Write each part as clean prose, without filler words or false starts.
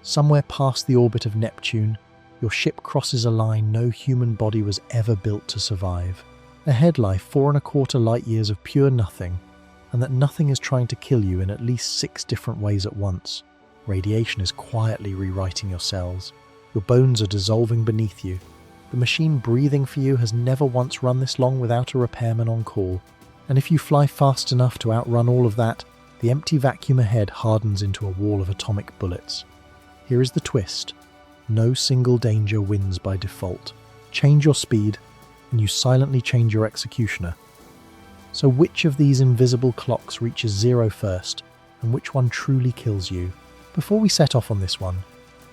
Somewhere past the orbit of Neptune, your ship crosses a line no human body was ever built to survive. Ahead lie 4¼ light years of pure nothing, and that nothing is trying to kill you in at least 6 different ways at once. Radiation is quietly rewriting your cells. Your bones are dissolving beneath you. The machine breathing for you has never once run this long without a repairman on call. And if you fly fast enough to outrun all of that, the empty vacuum ahead hardens into a wall of atomic bullets. Here is the twist. No single danger wins by default. Change your speed, and you silently change your executioner. So which of these invisible clocks reaches zero first, and which one truly kills you? Before we set off on this one,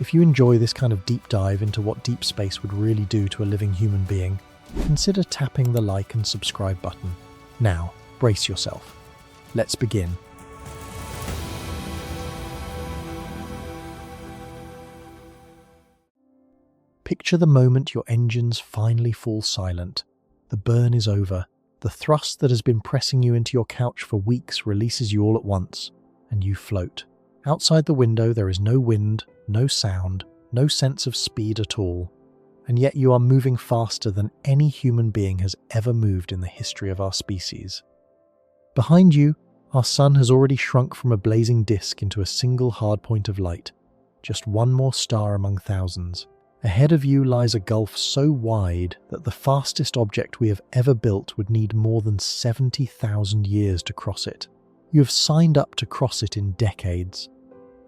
if you enjoy this kind of deep dive into what deep space would really do to a living human being, consider tapping the like and subscribe button. Now, brace yourself. Let's begin. Picture the moment your engines finally fall silent. The burn is over. The thrust that has been pressing you into your couch for weeks releases you all at once, and you float. Outside the window there is no wind, no sound, no sense of speed at all. And yet you are moving faster than any human being has ever moved in the history of our species. Behind you, our sun has already shrunk from a blazing disk into a single hard point of light, just one more star among thousands. Ahead of you lies a gulf so wide that the fastest object we have ever built would need more than 70,000 years to cross it. You have signed up to cross it in decades,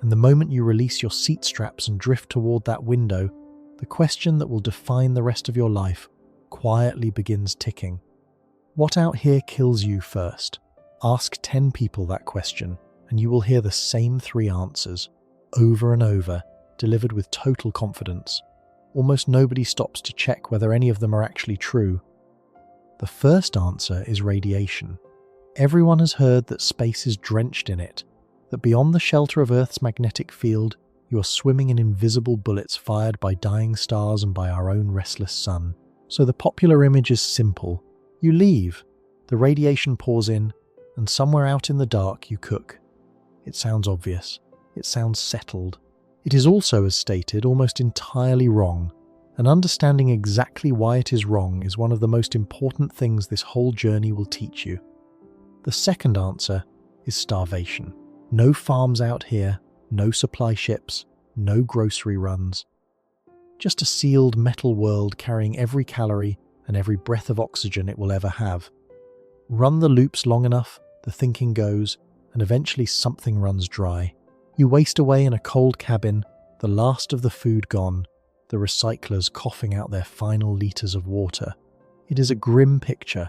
and the moment you release your seat straps and drift toward that window, the question that will define the rest of your life quietly begins ticking. What out here kills you first? Ask 10 people that question, and you will hear the same 3 answers, over and over, delivered with total confidence. Almost nobody stops to check whether any of them are actually true. The first answer is radiation. Everyone has heard that space is drenched in it, that beyond the shelter of Earth's magnetic field, you are swimming in invisible bullets fired by dying stars and by our own restless sun. So the popular image is simple. You leave, the radiation pours in, and somewhere out in the dark you cook. It sounds obvious. It sounds settled. It is also, as stated, almost entirely wrong, and understanding exactly why it is wrong is one of the most important things this whole journey will teach you. The second answer is starvation. No farms out here, no supply ships, no grocery runs. Just a sealed metal world carrying every calorie and every breath of oxygen it will ever have. Run the loops long enough, the thinking goes, and eventually something runs dry. You waste away in a cold cabin, the last of the food gone, the recyclers coughing out their final litres of water. It is a grim picture,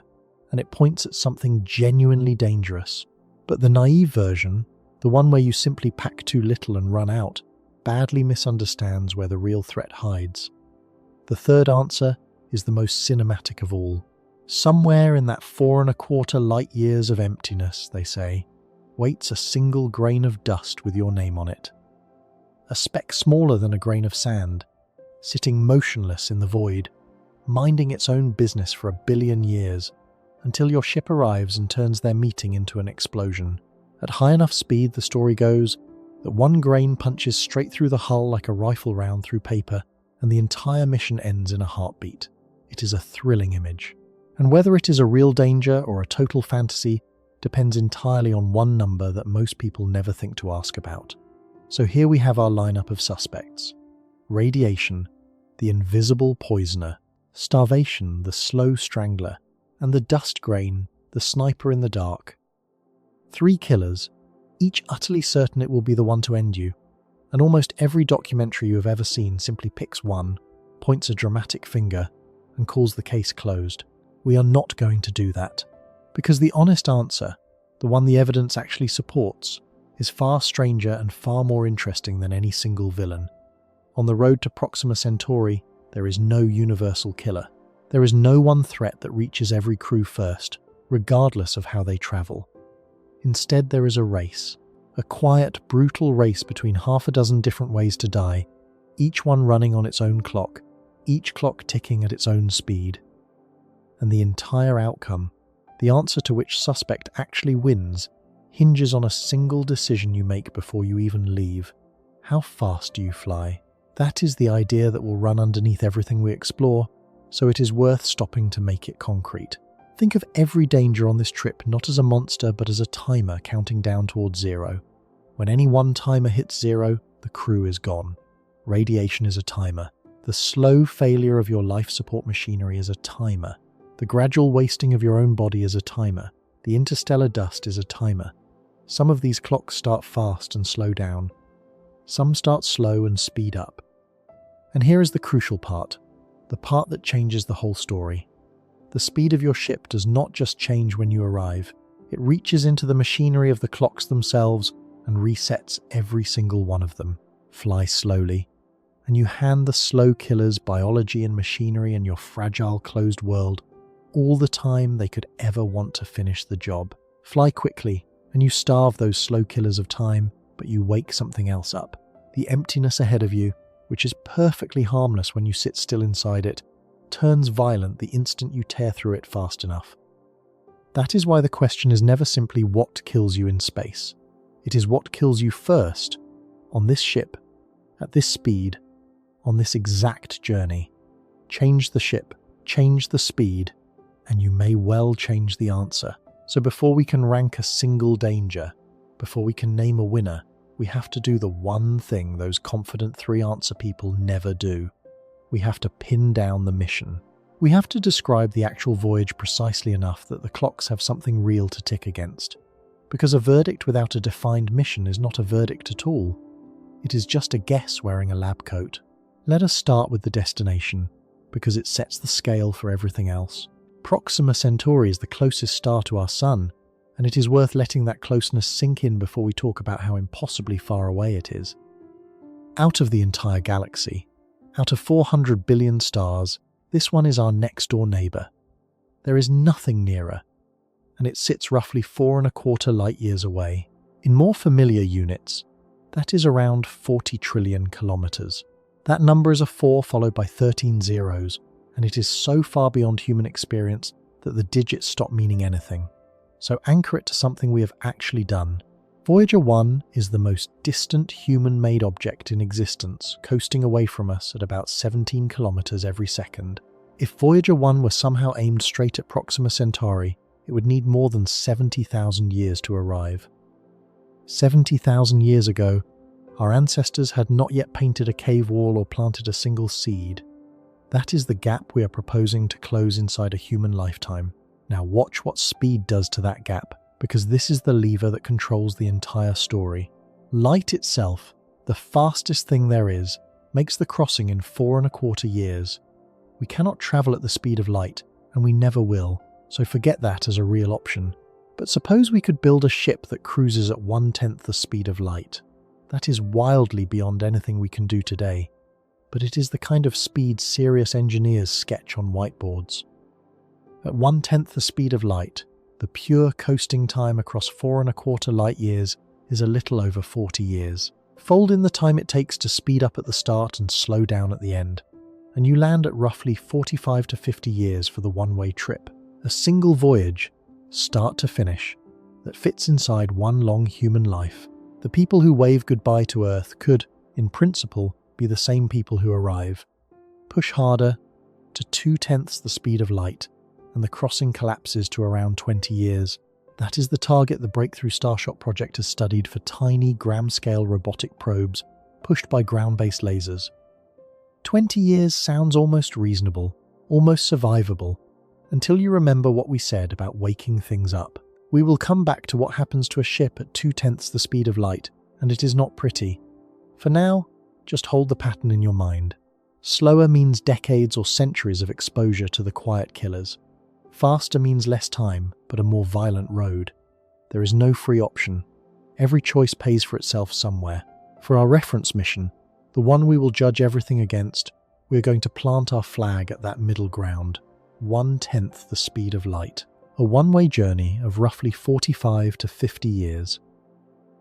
and it points at something genuinely dangerous. But the naive version, the one where you simply pack too little and run out, badly misunderstands where the real threat hides. The third answer is the most cinematic of all. Somewhere in that 4¼ light years of emptiness, they say, waits a single grain of dust with your name on it. A speck smaller than a grain of sand, sitting motionless in the void, minding its own business for 1 billion years, until your ship arrives and turns their meeting into an explosion. At high enough speed, the story goes, that one grain punches straight through the hull like a rifle round through paper, and the entire mission ends in a heartbeat. It is a thrilling image. And whether it is a real danger or a total fantasy depends entirely on one number that most people never think to ask about. So here we have our lineup of suspects. Radiation, the invisible poisoner, starvation, the slow strangler, and the dust grain, the sniper in the dark. 3 killers, each utterly certain it will be the one to end you, and almost every documentary you have ever seen simply picks one, points a dramatic finger, and calls the case closed. We are not going to do that. Because the honest answer, the one the evidence actually supports, is far stranger and far more interesting than any single villain. On the road to Proxima Centauri, there is no universal killer. There is no one threat that reaches every crew first, regardless of how they travel. Instead, there is a race. A quiet, brutal race between 6 different ways to die, each one running on its own clock, each clock ticking at its own speed. And the entire outcome, the answer to which suspect actually wins, hinges on a single decision you make before you even leave. How fast do you fly? That is the idea that will run underneath everything we explore, so it is worth stopping to make it concrete. Think of every danger on this trip not as a monster but as a timer counting down towards zero. When any one timer hits zero, the crew is gone. Radiation is a timer. The slow failure of your life support machinery is a timer. The gradual wasting of your own body is a timer. The interstellar dust is a timer. Some of these clocks start fast and slow down. Some start slow and speed up. And here is the crucial part, the part that changes the whole story. The speed of your ship does not just change when you arrive. It reaches into the machinery of the clocks themselves and resets every single one of them. Fly slowly, and you hand the slow killers biology and machinery in your fragile closed world all the time they could ever want to finish the job. Fly quickly, and you starve those slow killers of time, but you wake something else up. The emptiness ahead of you, which is perfectly harmless when you sit still inside it, turns violent the instant you tear through it fast enough. That is why the question is never simply what kills you in space. It is what kills you first, on this ship, at this speed, on this exact journey. Change the ship, change the speed, and you may well change the answer. So before we can rank a single danger, before we can name a winner, we have to do the one thing those confident three-answer people never do. We have to pin down the mission. We have to describe the actual voyage precisely enough that the clocks have something real to tick against. Because a verdict without a defined mission is not a verdict at all. It is just a guess wearing a lab coat. Let us start with the destination, because it sets the scale for everything else. Proxima Centauri is the closest star to our Sun, and it is worth letting that closeness sink in before we talk about how impossibly far away it is. Out of the entire galaxy, out of 400 billion stars, this one is our next-door neighbour. There is nothing nearer, and it sits roughly 4.25 light-years away. In more familiar units, that is around 40 trillion kilometres. That number is a 4 followed by 13 zeros, and it is so far beyond human experience that the digits stop meaning anything. So anchor it to something we have actually done. Voyager 1 is the most distant human-made object in existence, coasting away from us at about 17 kilometers every second. If Voyager 1 were somehow aimed straight at Proxima Centauri, it would need more than 70,000 years to arrive. 70,000 years ago, our ancestors had not yet painted a cave wall or planted a single seed. That is the gap we are proposing to close inside a human lifetime. Now watch what speed does to that gap, because this is the lever that controls the entire story. Light itself, the fastest thing there is, makes the crossing in 4.25 years. We cannot travel at the speed of light, and we never will, so forget that as a real option. But suppose we could build a ship that cruises at 1/10 the speed of light. That is wildly beyond anything we can do today, but it is the kind of speed serious engineers sketch on whiteboards. At 1/10 the speed of light, the pure coasting time across 4.25 light years is a little over 40 years. Fold in the time it takes to speed up at the start and slow down at the end, and you land at roughly 45 to 50 years for the one-way trip. A single voyage, start to finish, that fits inside one long human life. The people who wave goodbye to Earth could, in principle, be the same people who arrive. Push harder to 2/10 the speed of light, and the crossing collapses to around 20 years. That is the target the Breakthrough Starship project has studied for tiny gram-scale robotic probes pushed by ground-based lasers. 20 years sounds almost reasonable, almost survivable, until you remember what we said about waking things up. We will come back to what happens to a ship at 2/10 the speed of light, and it is not pretty. For now, just hold the pattern in your mind. Slower means decades or centuries of exposure to the quiet killers. Faster means less time, but a more violent road. There is no free option. Every choice pays for itself somewhere. For our reference mission, the one we will judge everything against, we are going to plant our flag at that middle ground, 1/10 the speed of light. A one-way journey of roughly 45 to 50 years.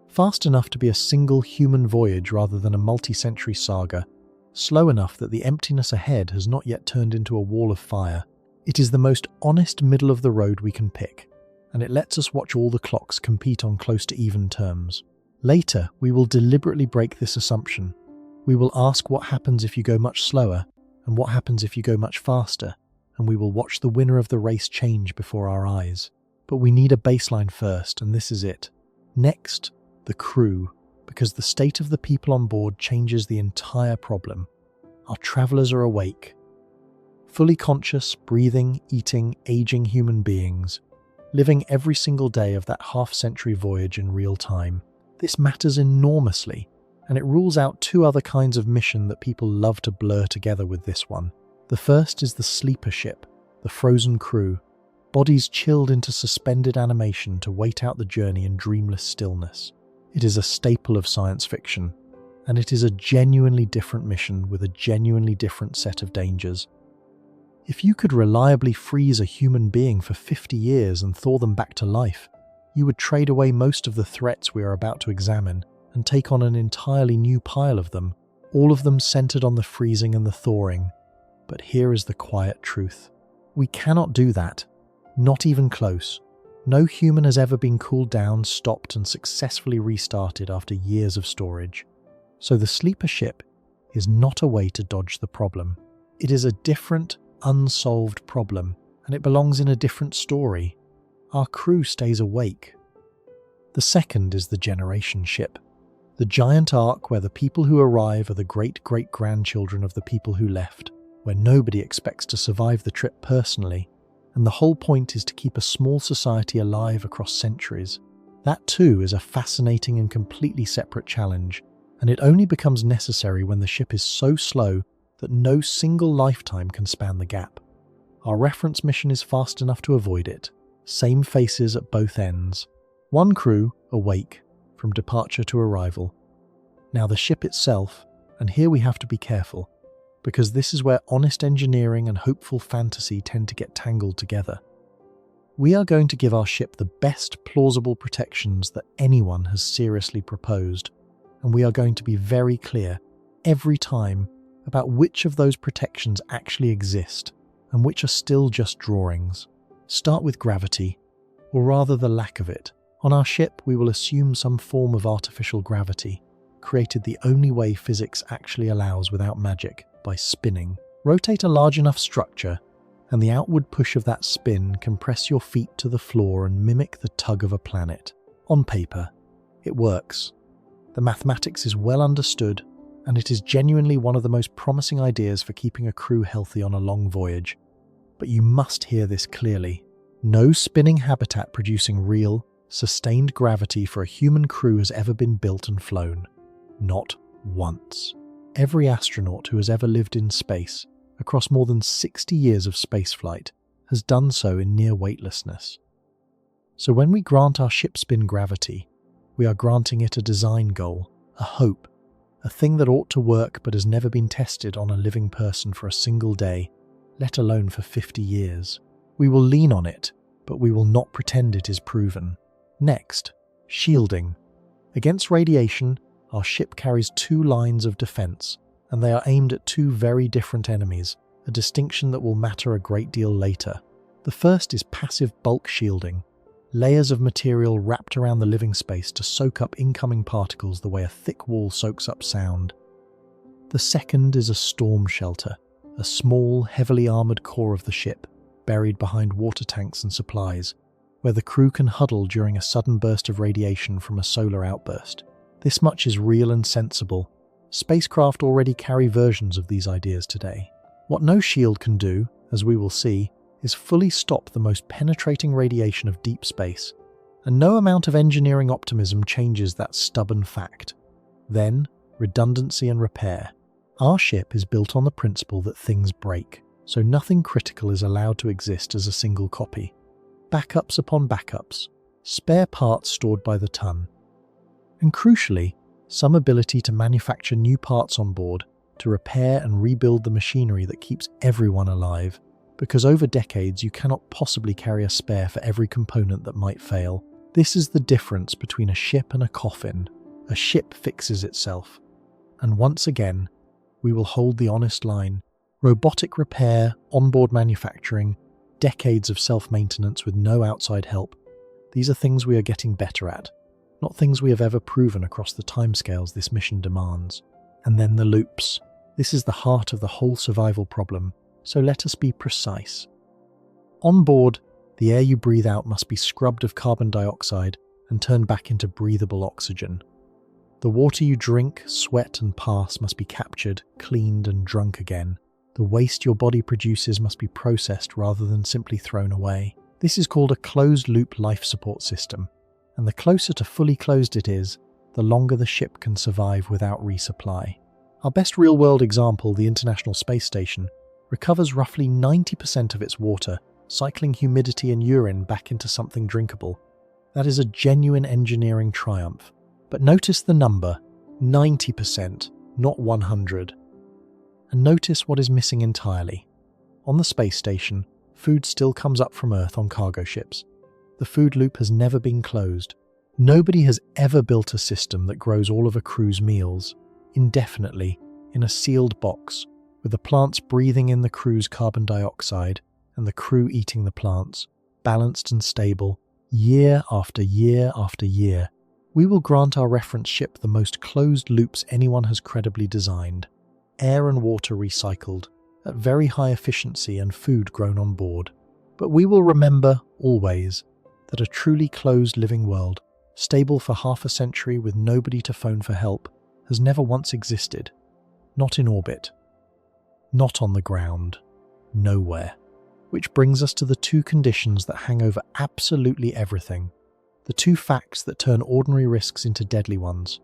Fast enough to be a single human voyage rather than a multi-century saga. Slow enough that the emptiness ahead has not yet turned into a wall of fire. It is the most honest middle of the road we can pick, and it lets us watch all the clocks compete on close to even terms. Later, we will deliberately break this assumption. We will ask what happens if you go much slower, and what happens if you go much faster, and we will watch the winner of the race change before our eyes. But we need a baseline first, and this is it. Next, the crew, because the state of the people on board changes the entire problem. Our travelers are awake, fully conscious, breathing, eating, aging human beings, living every single day of that half-century voyage in real time. This matters enormously, and it rules out two other kinds of mission that people love to blur together with this one. The first is the sleeper ship, the frozen crew, bodies chilled into suspended animation to wait out the journey in dreamless stillness. It is a staple of science fiction, and it is a genuinely different mission with a genuinely different set of dangers. If you could reliably freeze a human being for 50 years and thaw them back to life, you would trade away most of the threats we are about to examine and take on an entirely new pile of them, all of them centered on the freezing and the thawing. But here is the quiet truth. We cannot do that, not even close. No human has ever been cooled down, stopped, and successfully restarted after years of storage. So the sleeper ship is not a way to dodge the problem. It is a different, unsolved problem, and it belongs in a different story. Our crew stays awake. The second is the generation ship, the giant ark where the people who arrive are the great-great-grandchildren of the people who left, where nobody expects to survive the trip personally, and the whole point is to keep a small society alive across centuries. That too is a fascinating and completely separate challenge, and it only becomes necessary when the ship is so slow that no single lifetime can span the gap. Our reference mission is fast enough to avoid it. Same faces at both ends. One crew, awake, from departure to arrival. Now the ship itself, and here we have to be careful, because this is where honest engineering and hopeful fantasy tend to get tangled together. We are going to give our ship the best plausible protections that anyone has seriously proposed, and we are going to be very clear every time about which of those protections actually exist and which are still just drawings. Start with gravity, or rather the lack of it. On our ship, we will assume some form of artificial gravity, created the only way physics actually allows without magic, by spinning. Rotate a large enough structure, and the outward push of that spin can press your feet to the floor and mimic the tug of a planet. On paper, it works. The mathematics is well understood, and it is genuinely one of the most promising ideas for keeping a crew healthy on a long voyage. But you must hear this clearly. No spinning habitat producing real, sustained gravity for a human crew has ever been built and flown. Not once. Every astronaut who has ever lived in space, across more than 60 years of spaceflight, has done so in near weightlessness. So when we grant our ship spin gravity, we are granting it a design goal, a hope, a thing that ought to work but has never been tested on a living person for a single day, let alone for 50 years. We will lean on it, but we will not pretend it is proven. Next, shielding. Against radiation, our ship carries two lines of defense, and they are aimed at two very different enemies, a distinction that will matter a great deal later. The first is passive bulk shielding, layers of material wrapped around the living space to soak up incoming particles the way a thick wall soaks up sound. The second is a storm shelter, a small, heavily armoured core of the ship, buried behind water tanks and supplies, where the crew can huddle during a sudden burst of radiation from a solar outburst. This much is real and sensible. Spacecraft already carry versions of these ideas today. What no shield can do, as we will see, is fully stop the most penetrating radiation of deep space, and no amount of engineering optimism changes that stubborn fact. Then, redundancy and repair. Our ship is built on the principle that things break, so nothing critical is allowed to exist as a single copy. Backups upon backups, spare parts stored by the ton. And crucially, some ability to manufacture new parts on board, to repair and rebuild the machinery that keeps everyone alive, because over decades you cannot possibly carry a spare for every component that might fail. This is the difference between a ship and a coffin. A ship fixes itself. And once again, we will hold the honest line. Robotic repair, onboard manufacturing, decades of self-maintenance with no outside help. These are things we are getting better at. not things we have ever proven across the timescales this mission demands. And then the loops. This is the heart of the whole survival problem, so let us be precise. On board, the air you breathe out must be scrubbed of carbon dioxide and turned back into breathable oxygen. The water you drink, sweat and pass must be captured, cleaned and drunk again. The waste your body produces must be processed rather than simply thrown away. This is called a closed-loop life support system, and the closer to fully closed it is, the longer the ship can survive without resupply. Our best real-world example, the International Space Station, recovers roughly 90% of its water, cycling humidity and urine back into something drinkable. That is a genuine engineering triumph. But notice the number, 90%, not 100. And notice what is missing entirely. On the space station, food still comes up from Earth on cargo ships. The food loop has never been closed. Nobody has ever built a system that grows all of a crew's meals, indefinitely, in a sealed box, with the plants breathing in the crew's carbon dioxide and the crew eating the plants, balanced and stable, year after year after year. We will grant our reference ship the most closed loops anyone has credibly designed. Air and water recycled, at very high efficiency and food grown on board. But we will remember, always, that a truly closed living world, stable for half a century with nobody to phone for help, has never once existed. Not in orbit. Not on the ground. Nowhere. Which brings us to the two conditions that hang over absolutely everything. The two facts that turn ordinary risks into deadly ones.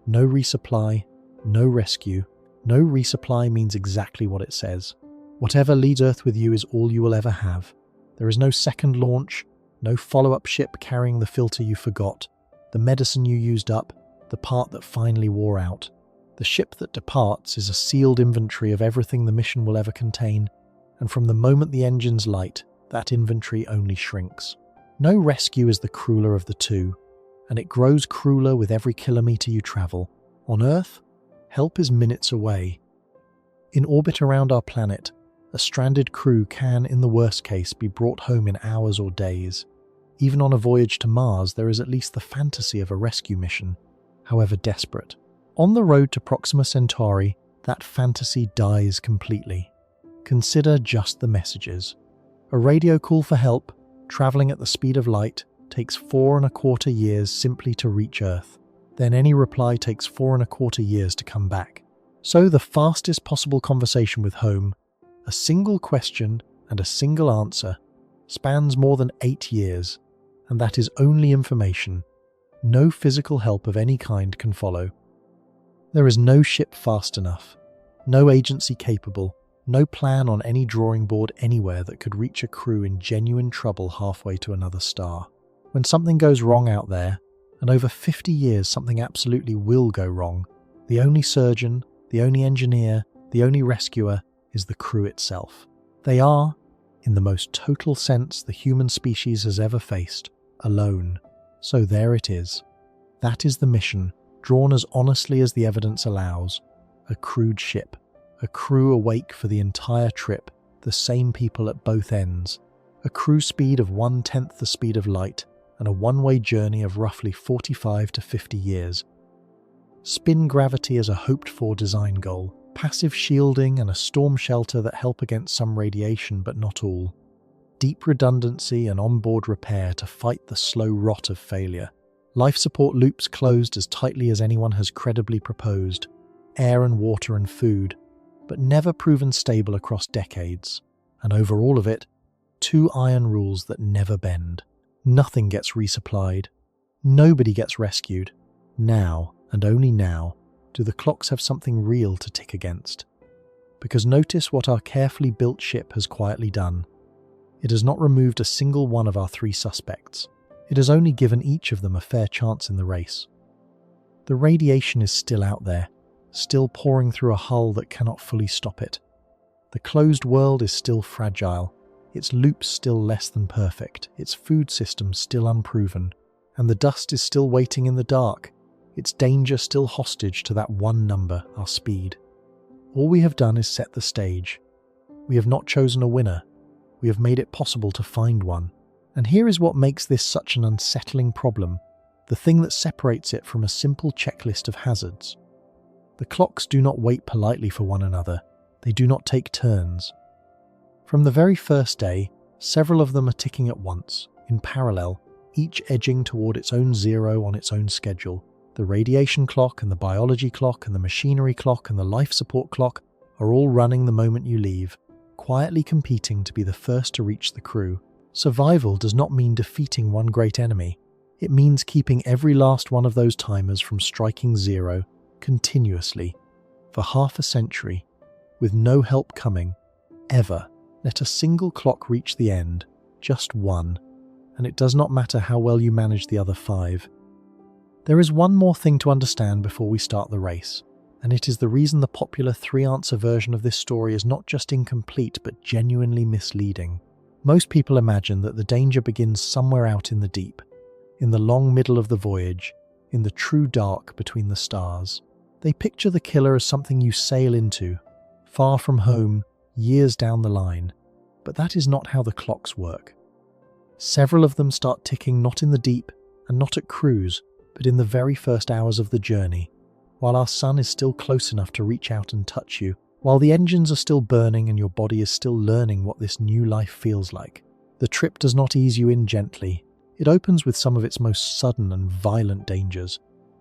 No resupply, no rescue. No resupply means exactly what it says. Whatever leaves Earth with you is all you will ever have. There is no second launch, no follow-up ship carrying the filter you forgot, the medicine you used up, the part that finally wore out. The ship that departs is a sealed inventory of everything the mission will ever contain, and from the moment the engines light, that inventory only shrinks. No rescue is the crueler of the two, and it grows crueler with every kilometre you travel. On Earth, help is minutes away. In orbit around our planet, a stranded crew can, in the worst case, be brought home in hours or days. Even on a voyage to Mars, there is at least the fantasy of a rescue mission, however desperate. On the road to Proxima Centauri, that fantasy dies completely. Consider just the messages. A radio call for help, travelling at the speed of light, takes 4¼ years simply to reach Earth. Then any reply takes 4¼ years to come back. So the fastest possible conversation with home, a single question and a single answer, spans more than 8 years, and that is only information. No physical help of any kind can follow. There is no ship fast enough, no agency capable, no plan on any drawing board anywhere that could reach a crew in genuine trouble halfway to another star. When something goes wrong out there, and over 50 years something absolutely will go wrong, the only surgeon, the only engineer, the only rescuer is the crew itself. They are, in the most total sense the human species has ever faced, alone. So there it is. That is the mission, drawn as honestly as the evidence allows. A crewed ship. A crew awake for the entire trip, the same people at both ends. A crew speed of 1/10 the speed of light, and a one-way journey of roughly 45 to 50 years. Spin gravity is a hoped-for design goal, passive shielding and a storm shelter that help against some radiation but not all. Deep redundancy and onboard repair to fight the slow rot of failure. Life support loops closed as tightly as anyone has credibly proposed. Air and water and food, but never proven stable across decades. And over all of it, 2 iron rules that never bend. Nothing gets resupplied. Nobody gets rescued. Now, and only now, do the clocks have something real to tick against. Because notice what our carefully built ship has quietly done. It has not removed a single one of our 3 suspects. It has only given each of them a fair chance in the race. The radiation is still out there, still pouring through a hull that cannot fully stop it. The closed world is still fragile, its loops still less than perfect, its food system still unproven, and the dust is still waiting in the dark, its danger still hostage to that one number, our speed. All we have done is set the stage. We have not chosen a winner. We have made it possible to find one. And here is what makes this such an unsettling problem. the thing that separates it from a simple checklist of hazards. The clocks do not wait politely for one another. They do not take turns. From the very first day, several of them are ticking at once, in parallel, each edging toward its own zero on its own schedule. The radiation clock and the biology clock and the machinery clock and the life support clock are all running the moment you leave, quietly competing to be the first to reach the crew. Survival does not mean defeating one great enemy. It means keeping every last one of those timers from striking zero, continuously, for half a century, with no help coming, ever. Let a single clock reach the end, just one, and it does not matter how well you manage the other 5. There is one more thing to understand before we start the race, and it is the reason the popular 3-answer version of this story is not just incomplete but genuinely misleading. Most people imagine that the danger begins somewhere out in the deep, in the long middle of the voyage, in the true dark between the stars. They picture the killer as something you sail into, far from home, years down the line. But that is not how the clocks work. Several of them start ticking not in the deep and not at cruise, but in the very first hours of the journey, while our sun is still close enough to reach out and touch you, while the engines are still burning and your body is still learning what this new life feels like. The trip does not ease you in gently. It opens with some of its most sudden and violent dangers,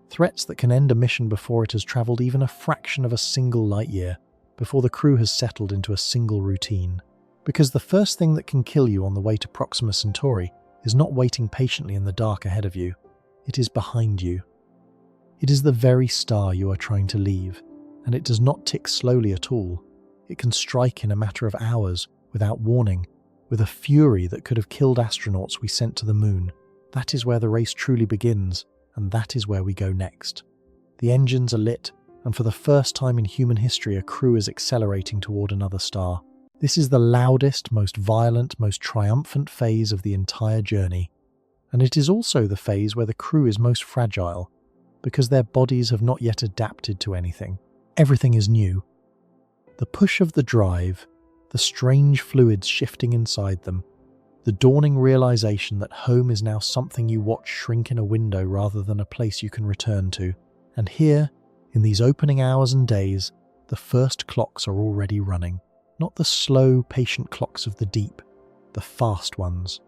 threats that can end a mission before it has travelled even a fraction of a single light year, before the crew has settled into a single routine. Because the first thing that can kill you on the way to Proxima Centauri is not waiting patiently in the dark ahead of you. It is behind you. It is the very star you are trying to leave, and it does not tick slowly at all. It can strike in a matter of hours, without warning, with a fury that could have killed astronauts we sent to the moon. That is where the race truly begins, and that is where we go next. The engines are lit, and for the first time in human history, a crew is accelerating toward another star. This is the loudest, most violent, most triumphant phase of the entire journey. And it is also the phase where the crew is most fragile, because their bodies have not yet adapted to anything. Everything is new. The push of the drive, the strange fluids shifting inside them, the dawning realization that home is now something you watch shrink in a window rather than a place you can return to. And here, in these opening hours and days, the first clocks are already running. Not the slow, patient clocks of the deep, the fast ones.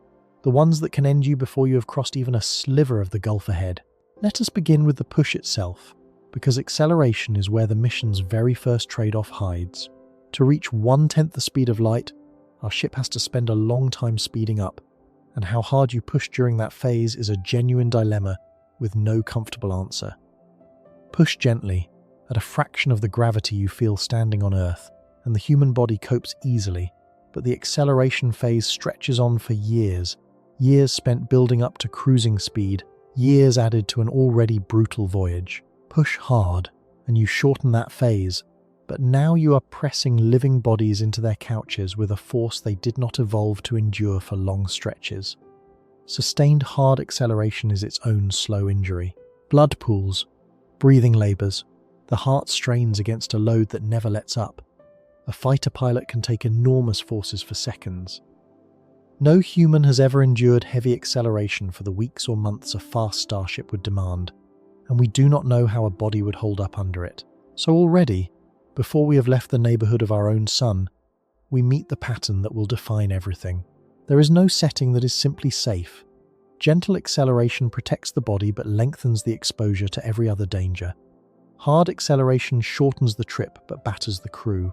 The ones that can end you before you have crossed even a sliver of the gulf ahead. Let us begin with the push itself, because acceleration is where the mission's very first trade-off hides. To reach 1/10 the speed of light, our ship has to spend a long time speeding up, and how hard you push during that phase is a genuine dilemma with no comfortable answer. Push gently, at a fraction of the gravity you feel standing on Earth, and the human body copes easily, but the acceleration phase stretches on for years, years spent building up to cruising speed, years added to an already brutal voyage. Push hard, and you shorten that phase, but now you are pressing living bodies into their couches with a force they did not evolve to endure for long stretches. Sustained hard acceleration is its own slow injury. Blood pools, breathing labours, the heart strains against a load that never lets up. A fighter pilot can take enormous forces for seconds. No human has ever endured heavy acceleration for the weeks or months a fast starship would demand, and we do not know how a body would hold up under it. So already, before we have left the neighbourhood of our own sun, we meet the pattern that will define everything. There is no setting that is simply safe. Gentle acceleration protects the body but lengthens the exposure to every other danger. Hard acceleration shortens the trip but batters the crew.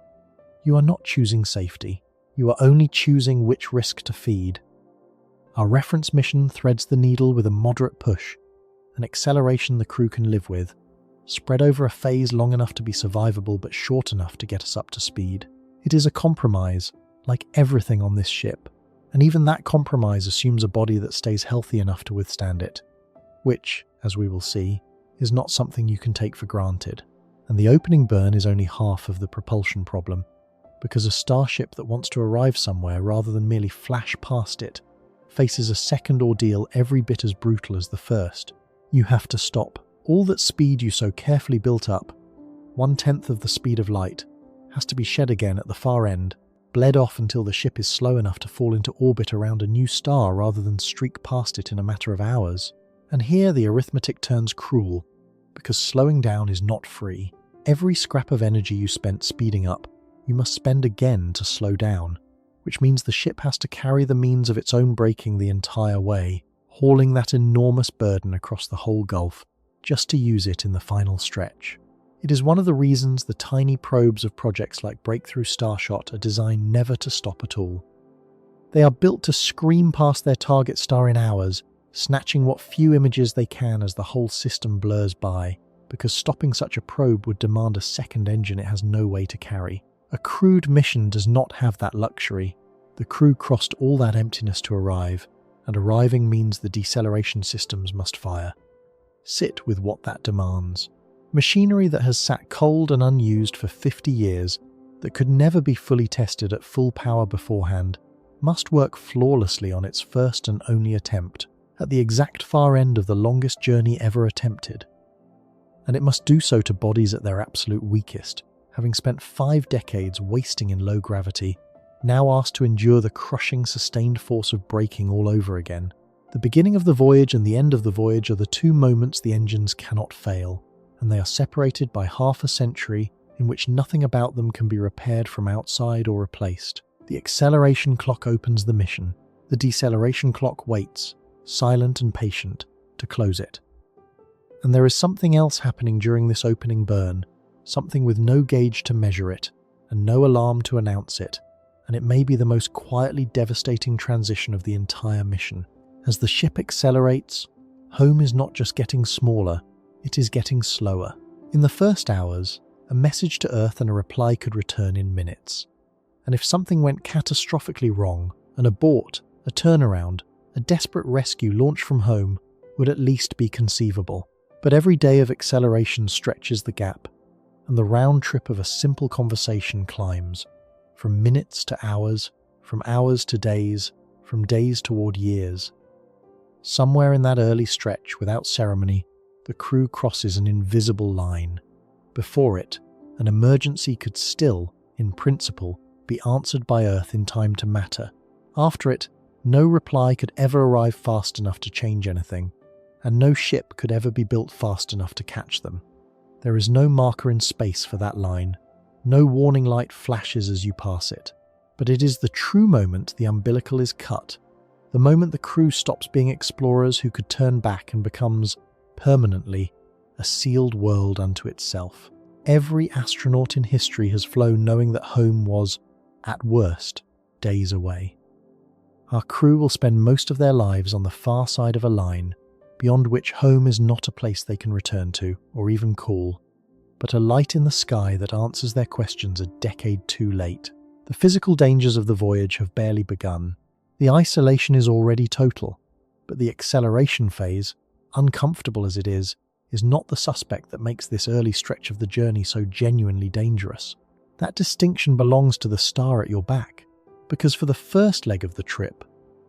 You are not choosing safety. You are only choosing which risk to feed. Our reference mission threads the needle with a moderate push, an acceleration the crew can live with, spread over a phase long enough to be survivable but short enough to get us up to speed. It is a compromise, like everything on this ship, and even that compromise assumes a body that stays healthy enough to withstand it, which, as we will see, is not something you can take for granted. And the opening burn is only half of the propulsion problem, because a starship that wants to arrive somewhere rather than merely flash past it faces a second ordeal every bit as brutal as the first. You have to stop. All that speed you so carefully built up, 1/10 of the speed of light, has to be shed again at the far end, bled off until the ship is slow enough to fall into orbit around a new star rather than streak past it in a matter of hours. And here the arithmetic turns cruel, because slowing down is not free. Every scrap of energy you spent speeding up, you must spend again to slow down, which means the ship has to carry the means of its own braking the entire way, hauling that enormous burden across the whole gulf, just to use it in the final stretch. It is one of the reasons the tiny probes of projects like Breakthrough Starshot are designed never to stop at all. They are built to scream past their target star in hours, snatching what few images they can as the whole system blurs by, because stopping such a probe would demand a second engine it has no way to carry. A crewed mission does not have that luxury. The crew crossed all that emptiness to arrive, and arriving means the deceleration systems must fire. Sit with what that demands. Machinery that has sat cold and unused for 50 years, that could never be fully tested at full power beforehand, must work flawlessly on its first and only attempt, at the exact far end of the longest journey ever attempted. And it must do so to bodies at their absolute weakest, having spent 5 decades wasting in low gravity, now asked to endure the crushing sustained force of braking all over again. The beginning of the voyage and the end of the voyage are the two moments the engines cannot fail, and they are separated by half a century in which nothing about them can be repaired from outside or replaced. The acceleration clock opens the mission. The deceleration clock waits, silent and patient, to close it. And there is something else happening during this opening burn, something with no gauge to measure it, and no alarm to announce it, and it may be the most quietly devastating transition of the entire mission. As the ship accelerates, home is not just getting smaller, it is getting slower. In the first hours, a message to Earth and a reply could return in minutes. And if something went catastrophically wrong, an abort, a turnaround, a desperate rescue launched from home would at least be conceivable. But every day of acceleration stretches the gap, and the round trip of a simple conversation climbs, from minutes to hours, from hours to days, from days toward years. Somewhere in that early stretch, without ceremony, the crew crosses an invisible line. Before it, an emergency could still, in principle, be answered by Earth in time to matter. After it, no reply could ever arrive fast enough to change anything, and no ship could ever be built fast enough to catch them. There is no marker in space for that line, no warning light flashes as you pass it, but it is the true moment the umbilical is cut, the moment the crew stops being explorers who could turn back and becomes, permanently, a sealed world unto itself. Every astronaut in history has flown knowing that home was, at worst, days away. Our crew will spend most of their lives on the far side of a line, beyond which home is not a place they can return to, or even call, but a light in the sky that answers their questions a decade too late. The physical dangers of the voyage have barely begun. The isolation is already total, but the acceleration phase, uncomfortable as it is not the suspect that makes this early stretch of the journey so genuinely dangerous. That distinction belongs to the star at your back, because for the first leg of the trip,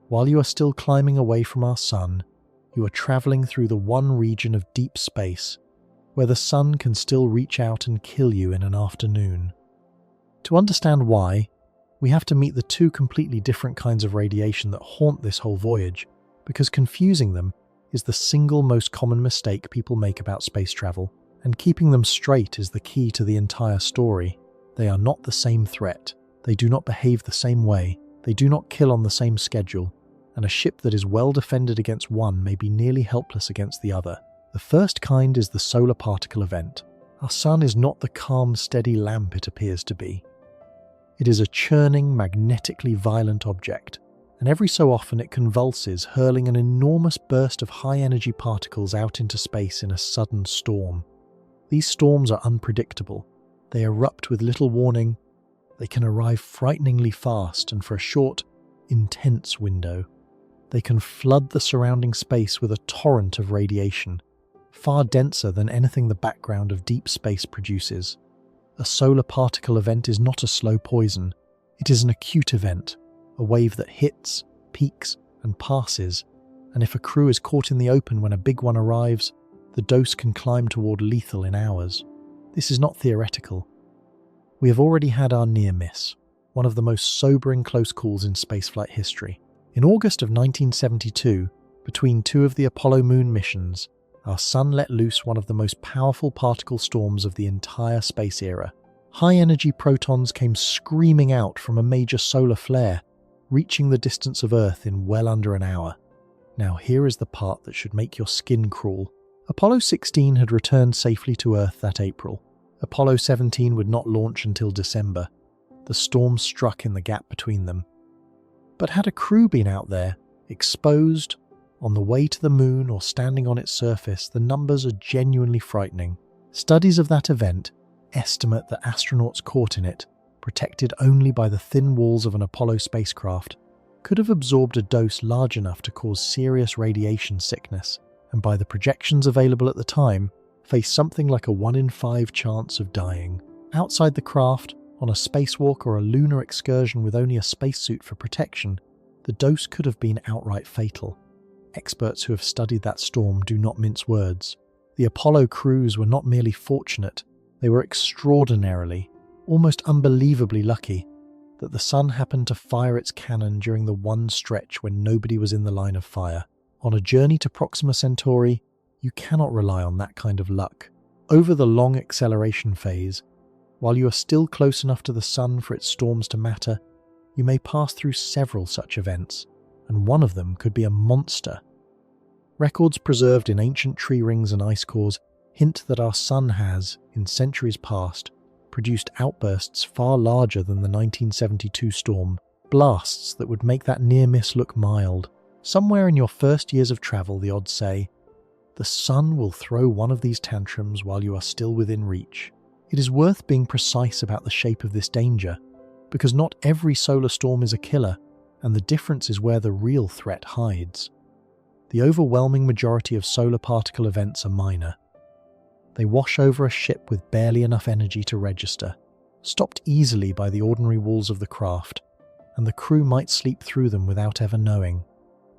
while you are still climbing away from our sun, you are travelling through the one region of deep space where the sun can still reach out and kill you in an afternoon. To understand why, we have to meet the two completely different kinds of radiation that haunt this whole voyage, because confusing them is the single most common mistake people make about space travel, and keeping them straight is the key to the entire story. They are not the same threat, they do not behave the same way, they do not kill on the same schedule, and a ship that is well defended against one may be nearly helpless against the other. The first kind is the solar particle event. Our sun is not the calm, steady lamp it appears to be. It is a churning, magnetically violent object, and every so often it convulses, hurling an enormous burst of high-energy particles out into space in a sudden storm. These storms are unpredictable. They erupt with little warning. They can arrive frighteningly fast and for a short, intense window. They can flood the surrounding space with a torrent of radiation, far denser than anything the background of deep space produces. A solar particle event is not a slow poison. It is an acute event, a wave that hits, peaks, and passes, and if a crew is caught in the open when a big one arrives, the dose can climb toward lethal in hours. This is not theoretical. We have already had our near miss, one of the most sobering close calls in spaceflight history. In August of 1972, Between two of the Apollo moon missions, our Sun let loose one of the most powerful particle storms of the entire space era. High-energy protons came screaming out from a major solar flare, reaching the distance of Earth in well under an hour. Now here is the part that should make your skin crawl. Apollo 16 had returned safely to Earth that April. Apollo 17 would not launch until December. The storm struck in the gap between them. But had a crew been out there, exposed, on the way to the moon or standing on its surface, the numbers are genuinely frightening. Studies of that event estimate that astronauts caught in it, protected only by the thin walls of an Apollo spacecraft, could have absorbed a dose large enough to cause serious radiation sickness, and by the projections available at the time, face something like a 1 in 5 chance of dying. Outside the craft, on a spacewalk or a lunar excursion with only a spacesuit for protection, the dose could have been outright fatal. Experts who have studied that storm do not mince words. The Apollo crews were not merely fortunate, they were extraordinarily, almost unbelievably lucky that the Sun happened to fire its cannon during the one stretch when nobody was in the line of fire. On a journey to Proxima Centauri, you cannot rely on that kind of luck. Over the long acceleration phase, while you are still close enough to the Sun for its storms to matter, you may pass through several such events, and one of them could be a monster. Records preserved in ancient tree rings and ice cores hint that our Sun has, in centuries past, produced outbursts far larger than the 1972 storm, blasts that would make that near miss look mild. Somewhere in your first years of travel, the odds say, the Sun will throw one of these tantrums while you are still within reach. It is worth being precise about the shape of this danger, because not every solar storm is a killer, and the difference is where the real threat hides. The overwhelming majority of solar particle events are minor. They wash over a ship with barely enough energy to register, stopped easily by the ordinary walls of the craft, and the crew might sleep through them without ever knowing.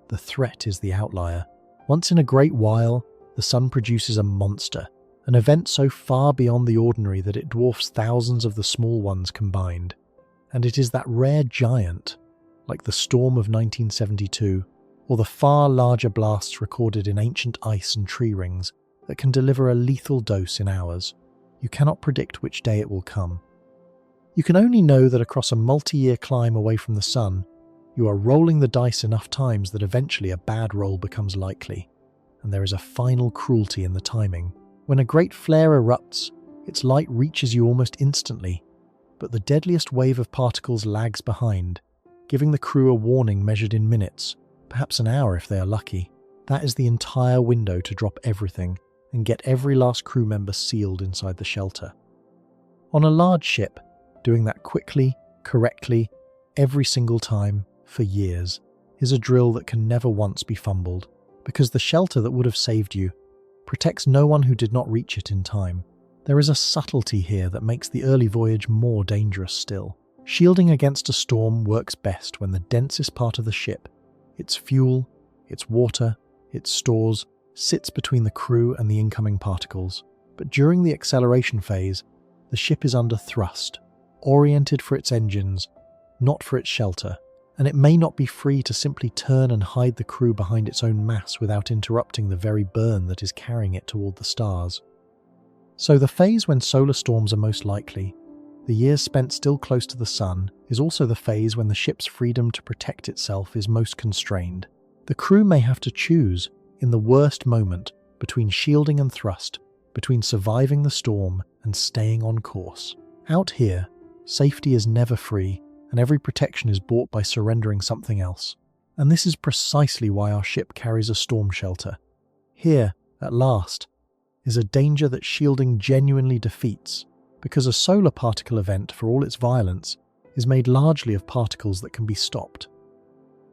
The threat is the outlier. Once in a great while, the Sun produces a monster, an event so far beyond the ordinary that it dwarfs thousands of the small ones combined. And it is that rare giant, like the storm of 1972, or the far larger blasts recorded in ancient ice and tree rings, that can deliver a lethal dose in hours. You cannot predict which day it will come. You can only know that across a multi-year climb away from the Sun, you are rolling the dice enough times that eventually a bad roll becomes likely, and there is a final cruelty in the timing. When a great flare erupts, its light reaches you almost instantly, but the deadliest wave of particles lags behind, giving the crew a warning measured in minutes, perhaps an hour if they are lucky. That is the entire window to drop everything and get every last crew member sealed inside the shelter. On a large ship, doing that quickly, correctly, every single time, for years, is a drill that can never once be fumbled, because the shelter that would have saved you protects no one who did not reach it in time. There is a subtlety here that makes the early voyage more dangerous still. Shielding against a storm works best when the densest part of the ship, its fuel, its water, its stores, sits between the crew and the incoming particles. But during the acceleration phase, the ship is under thrust, oriented for its engines, not for its shelter, and it may not be free to simply turn and hide the crew behind its own mass without interrupting the very burn that is carrying it toward the stars. So the phase when solar storms are most likely, the years spent still close to the Sun, is also the phase when the ship's freedom to protect itself is most constrained. The crew may have to choose, in the worst moment, between shielding and thrust, between surviving the storm and staying on course. Out here, safety is never free, and every protection is bought by surrendering something else. And this is precisely why our ship carries a storm shelter. Here, at last, is a danger that shielding genuinely defeats, because a solar particle event, for all its violence, is made largely of particles that can be stopped.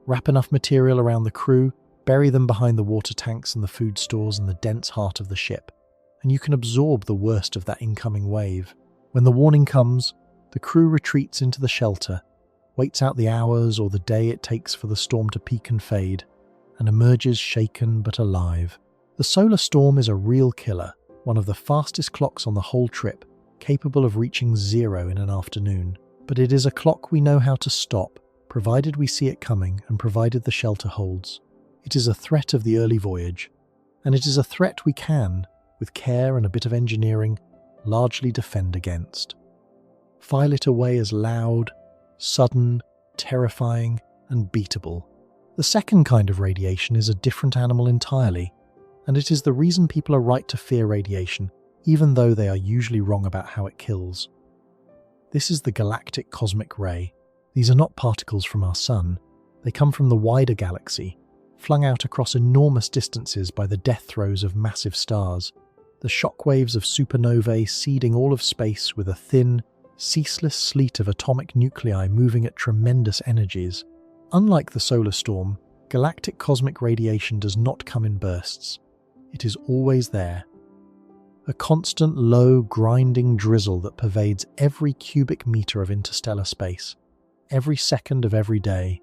Wrap enough material around the crew, bury them behind the water tanks and the food stores and the dense heart of the ship, and you can absorb the worst of that incoming wave. When the warning comes, the crew retreats into the shelter, waits out the hours or the day it takes for the storm to peak and fade, and emerges shaken but alive. The solar storm is a real killer, one of the fastest clocks on the whole trip, capable of reaching 0 in an afternoon. But it is a clock we know how to stop, provided we see it coming and provided the shelter holds. It is a threat of the early voyage, and it is a threat we can, with care and a bit of engineering, largely defend against. File it away as loud, sudden, terrifying, and beatable. The second kind of radiation is a different animal entirely, and it is the reason people are right to fear radiation, even though they are usually wrong about how it kills. This is the galactic cosmic ray. These are not particles from our sun. They come from the wider galaxy, flung out across enormous distances by the death throes of massive stars, the shockwaves of supernovae seeding all of space with a thin, ceaseless sleet of atomic nuclei moving at tremendous energies. Unlike the solar storm, galactic cosmic radiation does not come in bursts. It is always there. A constant, low, grinding drizzle that pervades every cubic meter of interstellar space, every second of every day,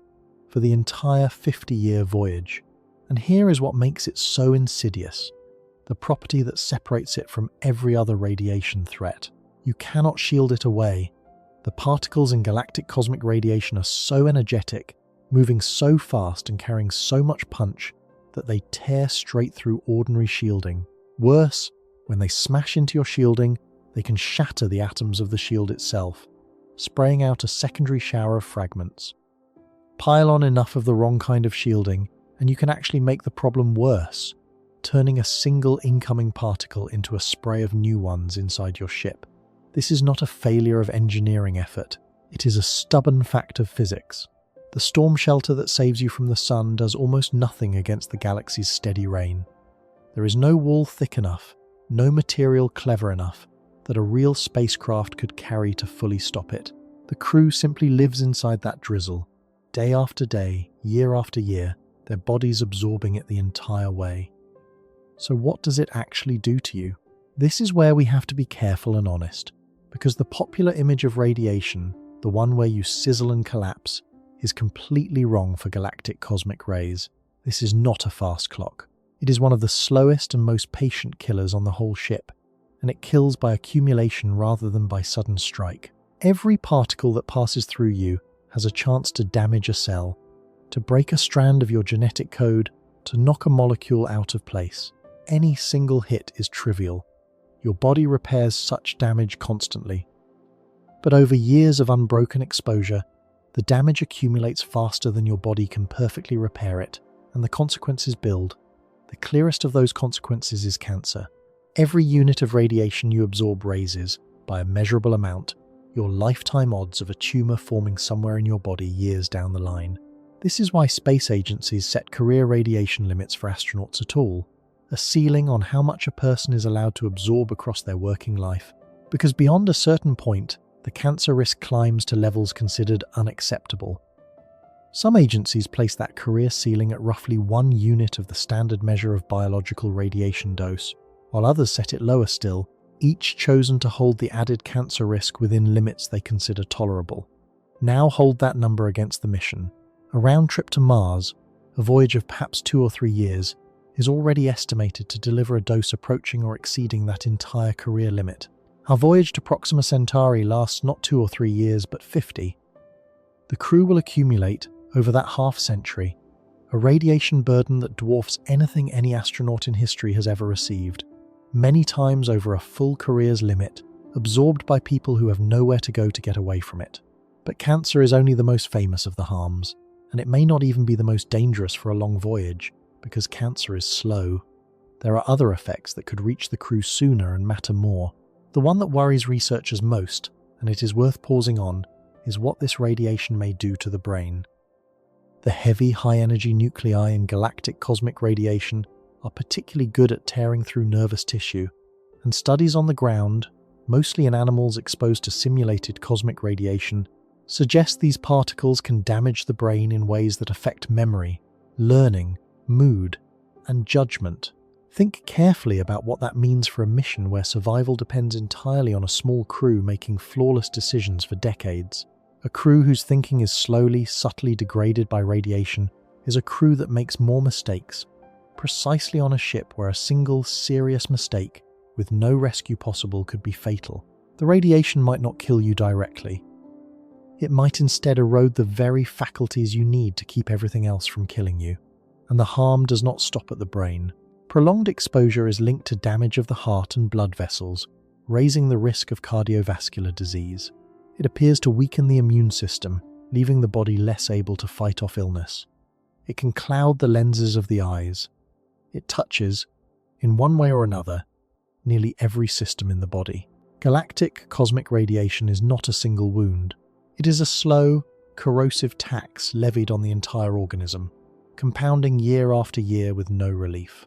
for the entire 50-year voyage. And here is what makes it so insidious, the property that separates it from every other radiation threat. You cannot shield it away. The particles in galactic cosmic radiation are so energetic, moving so fast and carrying so much punch that they tear straight through ordinary shielding. Worse, when they smash into your shielding, they can shatter the atoms of the shield itself, spraying out a secondary shower of fragments. Pile on enough of the wrong kind of shielding, and you can actually make the problem worse, turning a single incoming particle into a spray of new ones inside your ship. This is not a failure of engineering effort. It is a stubborn fact of physics. The storm shelter that saves you from the sun does almost nothing against the galaxy's steady rain. There is no wall thick enough, no material clever enough, that a real spacecraft could carry to fully stop it. The crew simply lives inside that drizzle, day after day, year after year, their bodies absorbing it the entire way. So what does it actually do to you? This is where we have to be careful and honest, because the popular image of radiation, the one where you sizzle and collapse, is completely wrong for galactic cosmic rays. This is not a fast clock. It is one of the slowest and most patient killers on the whole ship, and it kills by accumulation rather than by sudden strike. Every particle that passes through you has a chance to damage a cell, to break a strand of your genetic code, to knock a molecule out of place. Any single hit is trivial. Your body repairs such damage constantly. But over years of unbroken exposure, the damage accumulates faster than your body can perfectly repair it, and the consequences build. The clearest of those consequences is cancer. Every unit of radiation you absorb raises, by a measurable amount, your lifetime odds of a tumour forming somewhere in your body years down the line. This is why space agencies set career radiation limits for astronauts at all, a ceiling on how much a person is allowed to absorb across their working life, because beyond a certain point, the cancer risk climbs to levels considered unacceptable. Some agencies place that career ceiling at roughly 1 unit of the standard measure of biological radiation dose, while others set it lower still, each chosen to hold the added cancer risk within limits they consider tolerable. Now hold that number against the mission. A round trip to Mars, a voyage of perhaps 2 or 3 years, is already estimated to deliver a dose approaching or exceeding that entire career limit. Our voyage to Proxima Centauri lasts not 2 or 3 years, but 50. The crew will accumulate, over that half-century, a radiation burden that dwarfs anything any astronaut in history has ever received, many times over a full career's limit, absorbed by people who have nowhere to go to get away from it. But cancer is only the most famous of the harms, and it may not even be the most dangerous for a long voyage, because cancer is slow. There are other effects that could reach the crew sooner and matter more. The one that worries researchers most, and it is worth pausing on, is what this radiation may do to the brain. The heavy, high-energy nuclei in galactic cosmic radiation are particularly good at tearing through nervous tissue, and studies on the ground, mostly in animals exposed to simulated cosmic radiation, suggest these particles can damage the brain in ways that affect memory, learning, mood, and judgment. Think carefully about what that means for a mission where survival depends entirely on a small crew making flawless decisions for decades. A crew whose thinking is slowly, subtly degraded by radiation is a crew that makes more mistakes, precisely on a ship where a single serious mistake, with no rescue possible, could be fatal. The radiation might not kill you directly. It might instead erode the very faculties you need to keep everything else from killing you. And the harm does not stop at the brain. Prolonged exposure is linked to damage of the heart and blood vessels, raising the risk of cardiovascular disease. It appears to weaken the immune system, leaving the body less able to fight off illness. It can cloud the lenses of the eyes. It touches, in one way or another, nearly every system in the body. Galactic cosmic radiation is not a single wound. It is a slow, corrosive tax levied on the entire organism, compounding year after year with no relief.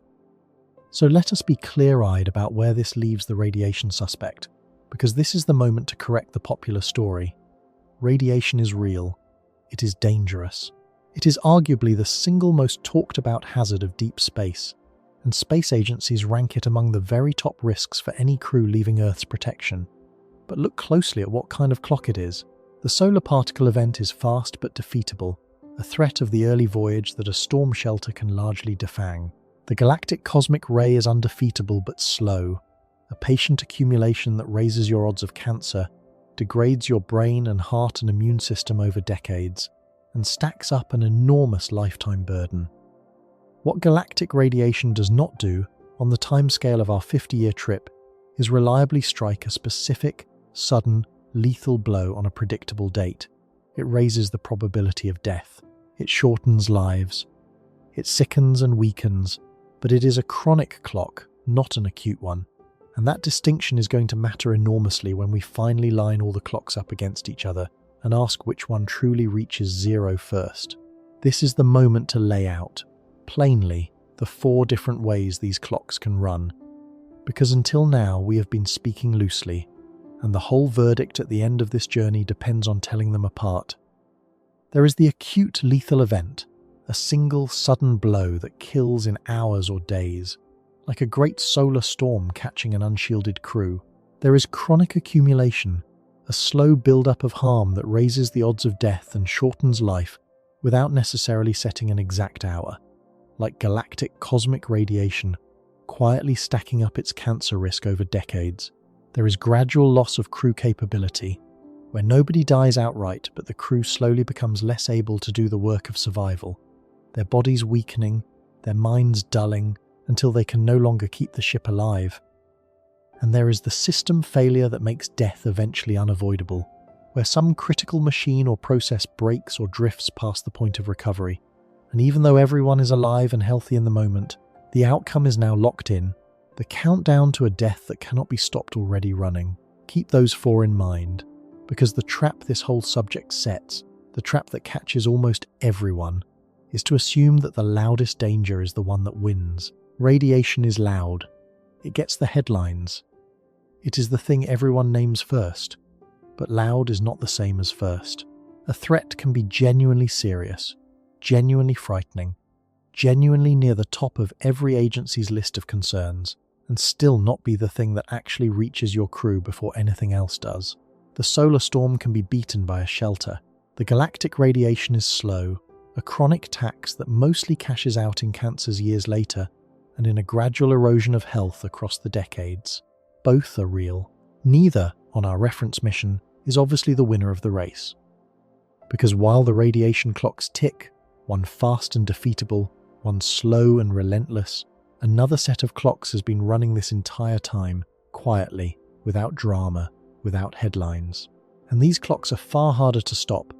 So let us be clear-eyed about where this leaves the radiation suspect, because this is the moment to correct the popular story. Radiation is real. It is dangerous. It is arguably the single most talked about hazard of deep space, and space agencies rank it among the very top risks for any crew leaving Earth's protection. But look closely at what kind of clock it is. The solar particle event is fast but defeatable, a threat of the early voyage that a storm shelter can largely defang. The galactic cosmic ray is undefeatable but slow, a patient accumulation that raises your odds of cancer, degrades your brain and heart and immune system over decades, and stacks up an enormous lifetime burden. What galactic radiation does not do, on the timescale of our 50-year trip, is reliably strike a specific, sudden, lethal blow on a predictable date. It raises the probability of death. It shortens lives. It sickens and weakens, but it is a chronic clock, not an acute one. And that distinction is going to matter enormously when we finally line all the clocks up against each other and ask which one truly reaches zero first. This is the moment to lay out, plainly, the 4 different ways these clocks can run. Because until now we have been speaking loosely, and the whole verdict at the end of this journey depends on telling them apart. There is the acute lethal event, a single sudden blow that kills in hours or days, like a great solar storm catching an unshielded crew. There is chronic accumulation, a slow build-up of harm that raises the odds of death and shortens life without necessarily setting an exact hour, like galactic cosmic radiation, quietly stacking up its cancer risk over decades. There is gradual loss of crew capability, where nobody dies outright but the crew slowly becomes less able to do the work of survival, their bodies weakening, their minds dulling, until they can no longer keep the ship alive. And there is the system failure that makes death eventually unavoidable, where some critical machine or process breaks or drifts past the point of recovery. And even though everyone is alive and healthy in the moment, the outcome is now locked in, the countdown to a death that cannot be stopped already running. Keep those 4 in mind, because the trap this whole subject sets, the trap that catches almost everyone, is to assume that the loudest danger is the one that wins. Radiation is loud. It gets the headlines. It is the thing everyone names first. But loud is not the same as first. A threat can be genuinely serious, genuinely frightening, genuinely near the top of every agency's list of concerns, and still not be the thing that actually reaches your crew before anything else does. The solar storm can be beaten by a shelter. The galactic radiation is slow, a chronic tax that mostly cashes out in cancers years later, and in a gradual erosion of health across the decades. Both are real. Neither, on our reference mission, is obviously the winner of the race. Because while the radiation clocks tick, one fast and defeatable, one slow and relentless, another set of clocks has been running this entire time, quietly, without drama, without headlines. And these clocks are far harder to stop,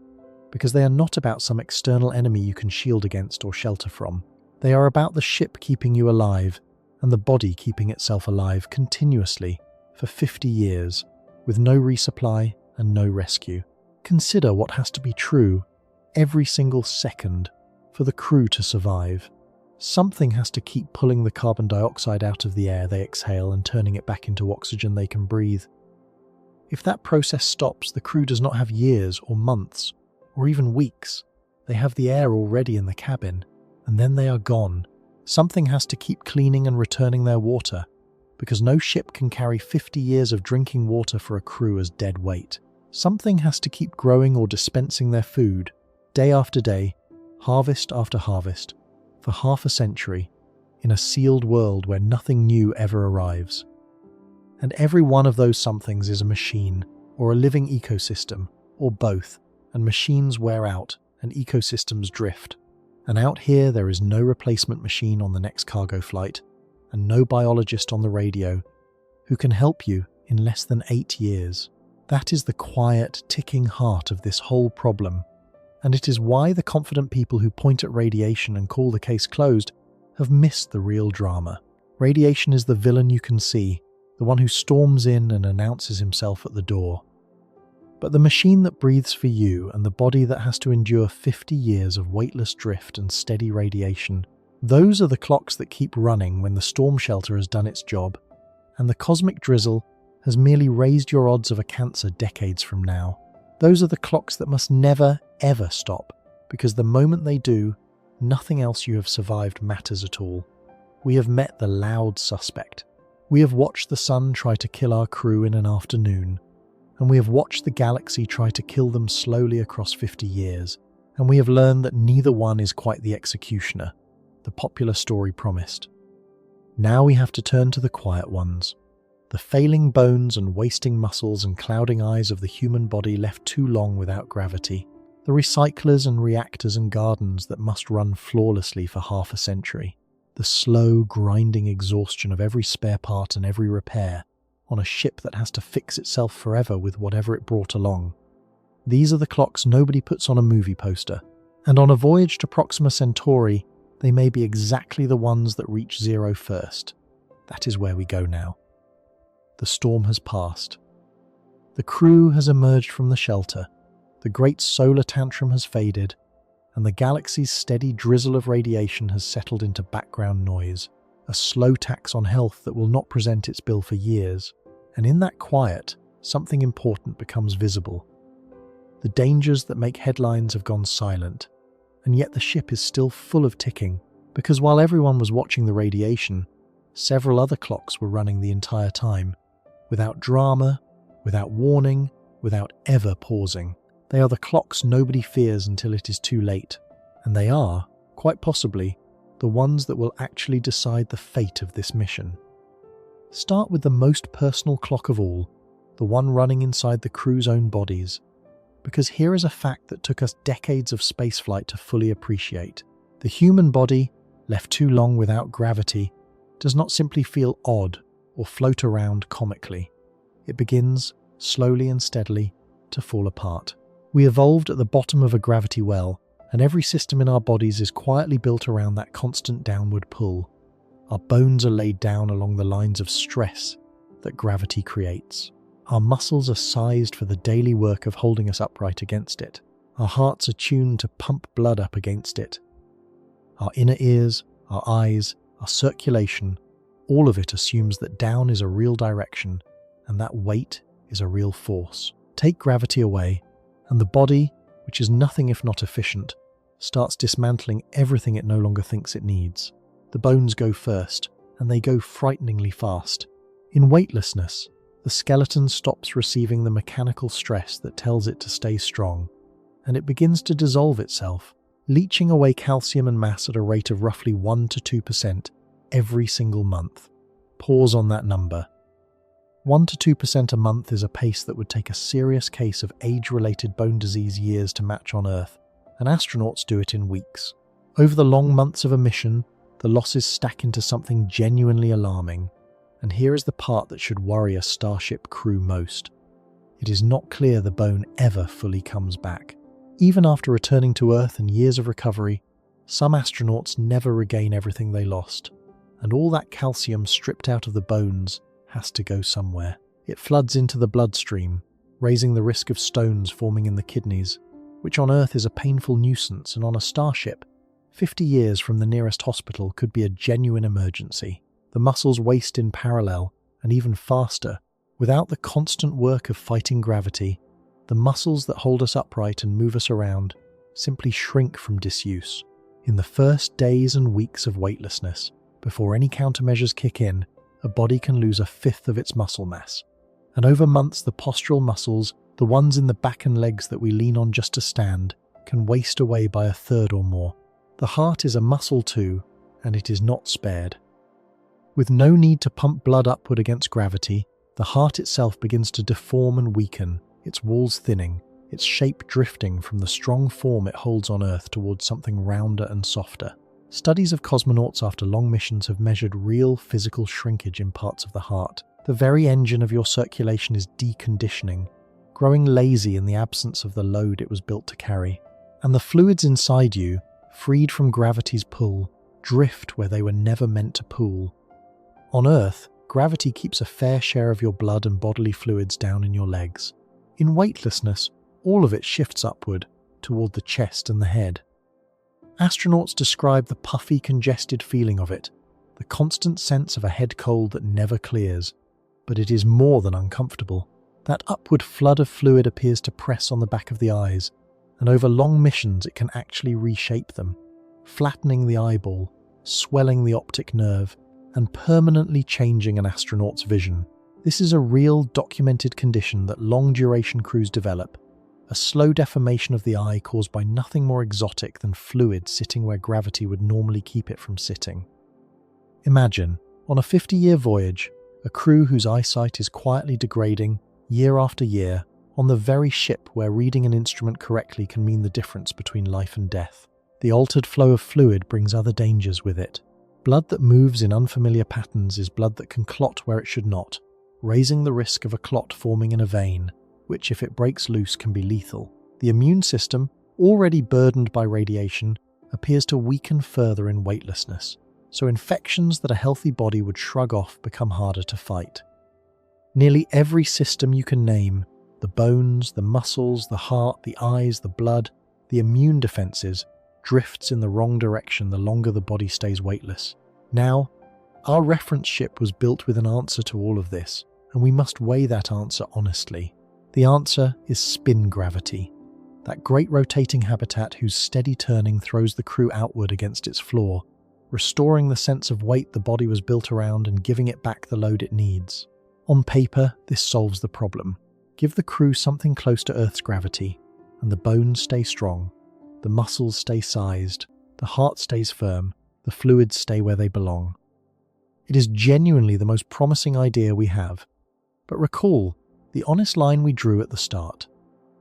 because they are not about some external enemy you can shield against or shelter from. They are about the ship keeping you alive, and the body keeping itself alive continuously for 50 years, with no resupply and no rescue. Consider what has to be true every single second for the crew to survive. Something has to keep pulling the carbon dioxide out of the air they exhale and turning it back into oxygen they can breathe. If that process stops, the crew does not have years or months or even weeks. They have the air already in the cabin, and then they are gone. Something has to keep cleaning and returning their water, because no ship can carry 50 years of drinking water for a crew as dead weight. Something has to keep growing or dispensing their food, day after day, harvest after harvest, for half a century, in a sealed world where nothing new ever arrives. And every one of those somethings is a machine, or a living ecosystem, or both, and machines wear out and ecosystems drift. And out here, there is no replacement machine on the next cargo flight, and no biologist on the radio who can help you in less than 8 years. That is the quiet, ticking heart of this whole problem, and it is why the confident people who point at radiation and call the case closed have missed the real drama. Radiation is the villain you can see, the one who storms in and announces himself at the door. But the machine that breathes for you and the body that has to endure 50 years of weightless drift and steady radiation, those are the clocks that keep running when the storm shelter has done its job, and the cosmic drizzle has merely raised your odds of a cancer decades from now. Those are the clocks that must never, ever stop, because the moment they do, nothing else you have survived matters at all. We have met the loud suspect. We have watched the sun try to kill our crew in an afternoon, and we have watched the galaxy try to kill them slowly across 50 years, and we have learned that neither one is quite the executioner the popular story promised. Now we have to turn to the quiet ones, the failing bones and wasting muscles and clouding eyes of the human body left too long without gravity, the recyclers and reactors and gardens that must run flawlessly for half a century, the slow, grinding exhaustion of every spare part and every repair on a ship that has to fix itself forever with whatever it brought along. These are the clocks nobody puts on a movie poster, and on a voyage to Proxima Centauri, they may be exactly the ones that reach zero first. That is where we go now. The storm has passed. The crew has emerged from the shelter, the great solar tantrum has faded, and the galaxy's steady drizzle of radiation has settled into background noise, a slow tax on health that will not present its bill for years. And in that quiet, something important becomes visible. The dangers that make headlines have gone silent, and yet the ship is still full of ticking, because while everyone was watching the radiation, several other clocks were running the entire time, without drama, without warning, without ever pausing. They are the clocks nobody fears until it is too late, and they are, quite possibly, the ones that will actually decide the fate of this mission. Start with the most personal clock of all, the one running inside the crew's own bodies, because here is a fact that took us decades of spaceflight to fully appreciate. The human body, left too long without gravity, does not simply feel odd or float around comically. It begins, slowly and steadily, to fall apart. We evolved at the bottom of a gravity well, and every system in our bodies is quietly built around that constant downward pull. Our bones are laid down along the lines of stress that gravity creates. Our muscles are sized for the daily work of holding us upright against it. Our hearts are tuned to pump blood up against it. Our inner ears, our eyes, our circulation, all of it assumes that down is a real direction and that weight is a real force. Take gravity away, and the body, which is nothing if not efficient, starts dismantling everything it no longer thinks it needs. The bones go first, and they go frighteningly fast. In weightlessness, the skeleton stops receiving the mechanical stress that tells it to stay strong, and it begins to dissolve itself, leaching away calcium and mass at a rate of roughly 1 to 2% every single month. Pause on that number. 1 to 2% a month is a pace that would take a serious case of age-related bone disease years to match on Earth, and astronauts do it in weeks. Over the long months of a mission, the losses stack into something genuinely alarming. And here is the part that should worry a Starship crew most. It is not clear the bone ever fully comes back. Even after returning to Earth and years of recovery, some astronauts never regain everything they lost, and all that calcium stripped out of the bones has to go somewhere. It floods into the bloodstream, raising the risk of stones forming in the kidneys, which on Earth is a painful nuisance, and on a Starship, 50 years from the nearest hospital could be a genuine emergency. The muscles waste in parallel, and even faster. Without the constant work of fighting gravity, the muscles that hold us upright and move us around simply shrink from disuse. In the first days and weeks of weightlessness, before any countermeasures kick in, a body can lose a fifth of its muscle mass. And over months, the postural muscles, the ones in the back and legs that we lean on just to stand, can waste away by a third or more. The heart is a muscle too, and it is not spared. With no need to pump blood upward against gravity, the heart itself begins to deform and weaken, its walls thinning, its shape drifting from the strong form it holds on Earth towards something rounder and softer. Studies of cosmonauts after long missions have measured real physical shrinkage in parts of the heart. The very engine of your circulation is deconditioning, growing lazy in the absence of the load it was built to carry. And the fluids inside you, freed from gravity's pull, drift where they were never meant to pool. On Earth, gravity keeps a fair share of your blood and bodily fluids down in your legs. In weightlessness, all of it shifts upward, toward the chest and the head. Astronauts describe the puffy, congested feeling of it, the constant sense of a head cold that never clears. But it is more than uncomfortable. That upward flood of fluid appears to press on the back of the eyes, and over long missions it can actually reshape them, flattening the eyeball, swelling the optic nerve, and permanently changing an astronaut's vision. This is a real documented condition that long-duration crews develop, a slow deformation of the eye caused by nothing more exotic than fluid sitting where gravity would normally keep it from sitting. Imagine, on a 50-year voyage, a crew whose eyesight is quietly degrading, year after year, on the very ship where reading an instrument correctly can mean the difference between life and death. The altered flow of fluid brings other dangers with it. Blood that moves in unfamiliar patterns is blood that can clot where it should not, raising the risk of a clot forming in a vein, which if it breaks loose can be lethal. The immune system, already burdened by radiation, appears to weaken further in weightlessness, so infections that a healthy body would shrug off become harder to fight. Nearly every system you can name, the bones, the muscles, the heart, the eyes, the blood, the immune defenses, drifts in the wrong direction the longer the body stays weightless. Now, our reference ship was built with an answer to all of this, and we must weigh that answer honestly. The answer is spin gravity, that great rotating habitat whose steady turning throws the crew outward against its floor, restoring the sense of weight the body was built around and giving it back the load it needs. On paper, this solves the problem. Give the crew something close to Earth's gravity, and the bones stay strong, the muscles stay sized, the heart stays firm, the fluids stay where they belong. It is genuinely the most promising idea we have. But recall the honest line we drew at the start.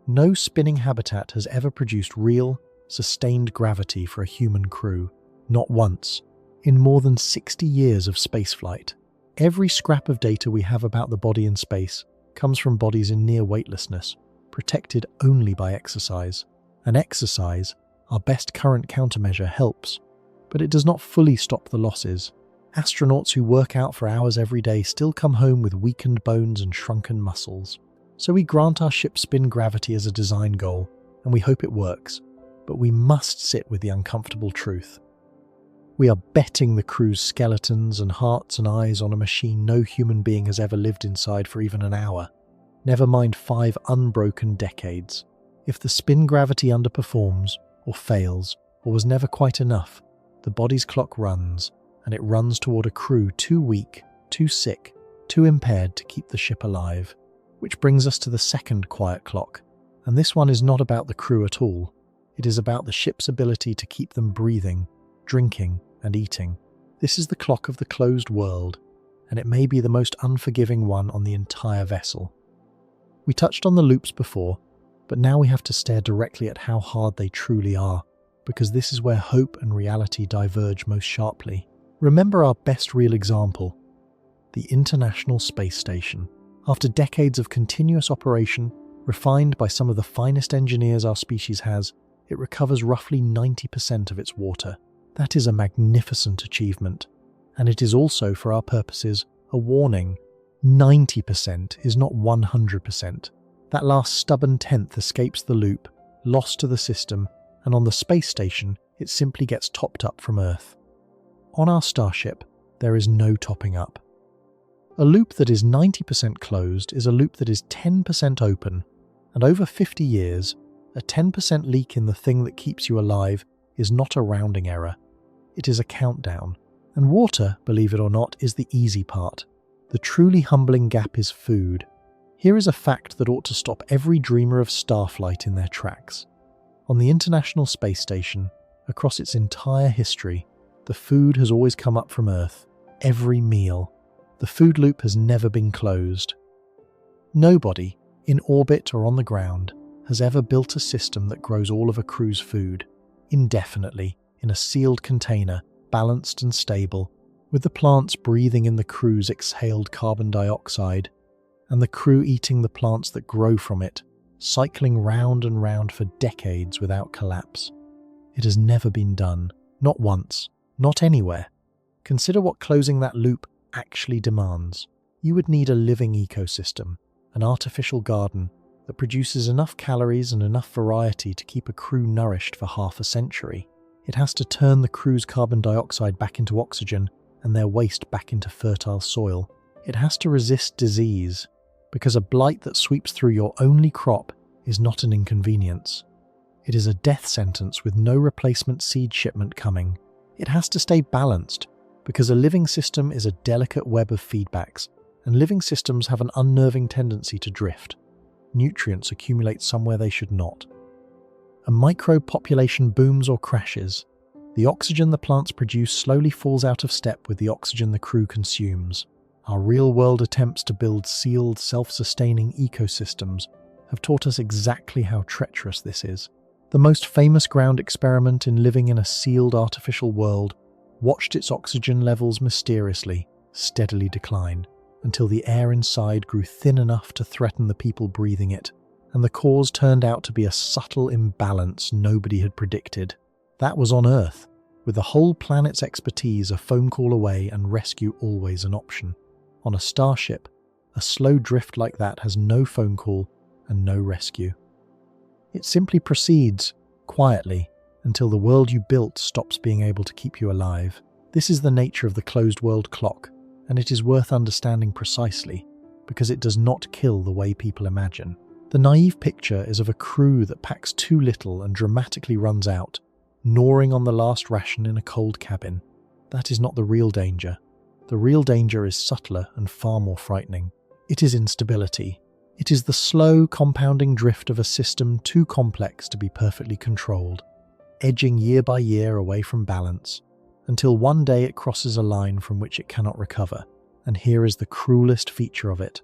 No spinning habitat has ever produced real, sustained gravity for a human crew. Not once. In more than 60 years of spaceflight, every scrap of data we have about the body in space comes from bodies in near weightlessness, protected only by exercise. And exercise, our best current countermeasure, helps, but it does not fully stop the losses. Astronauts who work out for hours every day still come home with weakened bones and shrunken muscles. So we grant our ship spin gravity as a design goal, and we hope it works, but we must sit with the uncomfortable truth. We are betting the crew's skeletons and hearts and eyes on a machine no human being has ever lived inside for even an hour. Never mind 5 unbroken decades. If the spin gravity underperforms, or fails, or was never quite enough, the body's clock runs, and it runs toward a crew too weak, too sick, too impaired to keep the ship alive. Which brings us to the second quiet clock, and this one is not about the crew at all. It is about the ship's ability to keep them breathing, drinking, and eating. This is the clock of the closed world, and it may be the most unforgiving one on the entire vessel. We touched on the loops before, but now we have to stare directly at how hard they truly are, because this is where hope and reality diverge most sharply. Remember our best real example, the International Space Station. After decades of continuous operation, refined by some of the finest engineers our species has, it recovers roughly 90% of its water. That is a magnificent achievement, and it is also, for our purposes, a warning. 90% is not 100%. That last stubborn tenth escapes the loop, lost to the system, and on the space station, it simply gets topped up from Earth. On our starship, there is no topping up. A loop that is 90% closed is a loop that is 10% open, and over 50 years, a 10% leak in the thing that keeps you alive is not a rounding error. It is a countdown. And water, believe it or not, is the easy part. The truly humbling gap is food. Here is a fact that ought to stop every dreamer of starflight in their tracks. On the International Space Station, across its entire history, the food has always come up from Earth, every meal. The food loop has never been closed. Nobody, in orbit or on the ground, has ever built a system that grows all of a crew's food, indefinitely, in a sealed container, balanced and stable, with the plants breathing in the crew's exhaled carbon dioxide, and the crew eating the plants that grow from it, cycling round and round for decades without collapse. It has never been done, not once, not anywhere. Consider what closing that loop actually demands. You would need a living ecosystem, an artificial garden that produces enough calories and enough variety to keep a crew nourished for half a century. It has to turn the crew's carbon dioxide back into oxygen and their waste back into fertile soil. It has to resist disease, because a blight that sweeps through your only crop is not an inconvenience. It is a death sentence with no replacement seed shipment coming. It has to stay balanced, because a living system is a delicate web of feedbacks, and living systems have an unnerving tendency to drift. Nutrients accumulate somewhere they should not. A microbe population booms or crashes. The oxygen the plants produce slowly falls out of step with the oxygen the crew consumes. Our real-world attempts to build sealed, self-sustaining ecosystems have taught us exactly how treacherous this is. The most famous ground experiment in living in a sealed artificial world watched its oxygen levels mysteriously, steadily decline, until the air inside grew thin enough to threaten the people breathing it, and the cause turned out to be a subtle imbalance nobody had predicted. That was on Earth, with the whole planet's expertise a phone call away and rescue always an option. On a starship, a slow drift like that has no phone call and no rescue. It simply proceeds, quietly, until the world you built stops being able to keep you alive. This is the nature of the closed world clock, and it is worth understanding precisely, because it does not kill the way people imagine. The naive picture is of a crew that packs too little and dramatically runs out, gnawing on the last ration in a cold cabin. That is not the real danger. The real danger is subtler and far more frightening. It is instability. It is the slow, compounding drift of a system too complex to be perfectly controlled, edging year by year away from balance, until one day it crosses a line from which it cannot recover. And here is the cruelest feature of it.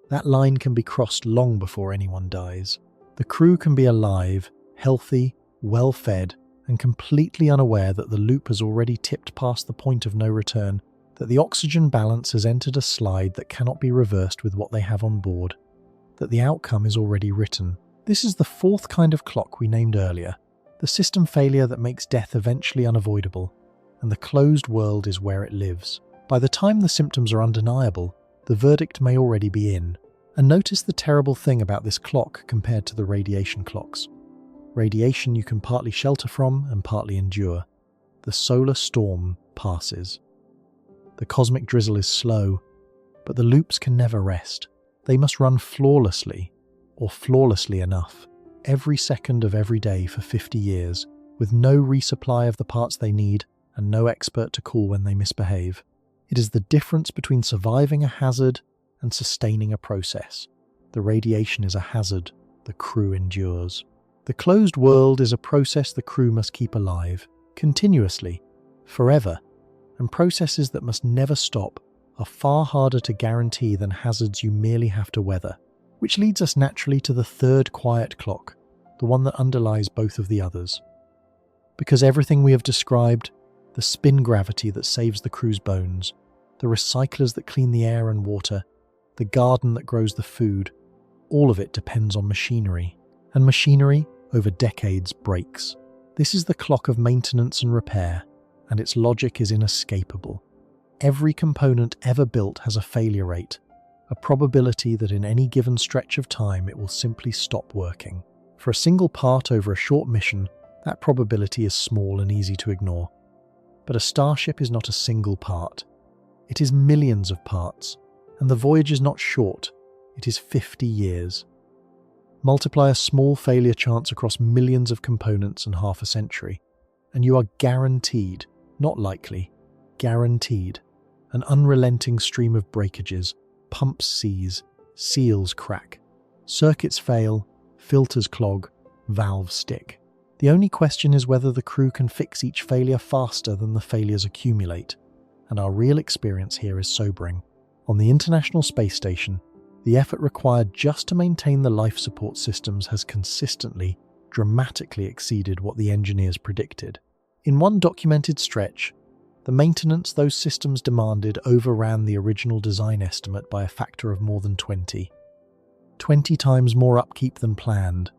That line can be crossed long before anyone dies. The crew can be alive, healthy, well-fed, and completely unaware that the loop has already tipped past the point of no return, that the oxygen balance has entered a slide that cannot be reversed with what they have on board, that the outcome is already written. This is the fourth kind of clock we named earlier, the system failure that makes death eventually unavoidable, and the closed world is where it lives. By the time the symptoms are undeniable, the verdict may already be in. And notice the terrible thing about this clock compared to the radiation clocks. Radiation you can partly shelter from and partly endure. The solar storm passes. The cosmic drizzle is slow, but the loops can never rest. They must run flawlessly, or flawlessly enough, every second of every day for 50 years, with no resupply of the parts they need and no expert to call when they misbehave. It is the difference between surviving a hazard and sustaining a process. The radiation is a hazard the crew endures. The closed world is a process the crew must keep alive, continuously, forever, and processes that must never stop are far harder to guarantee than hazards you merely have to weather. Which leads us naturally to the third quiet clock, the one that underlies both of the others. Because everything we have described, the spin gravity that saves the crew's bones, the recyclers that clean the air and water, the garden that grows the food, all of it depends on machinery. And machinery, over decades, breaks. This is the clock of maintenance and repair, and its logic is inescapable. Every component ever built has a failure rate, a probability that in any given stretch of time it will simply stop working. For a single part over a short mission, that probability is small and easy to ignore. But a starship is not a single part. It is millions of parts, and the voyage is not short, it is 50 years. Multiply a small failure chance across millions of components and half a century, and you are guaranteed, not likely, guaranteed, an unrelenting stream of breakages, pumps seize, seals crack, circuits fail, filters clog, valves stick. The only question is whether the crew can fix each failure faster than the failures accumulate, and our real experience here is sobering. On the International Space Station, The effort required just to maintain the life support systems has consistently, dramatically exceeded what the engineers predicted. In one documented stretch, the maintenance those systems demanded overran the original design estimate by a factor of more than 20. 20 times more upkeep than planned.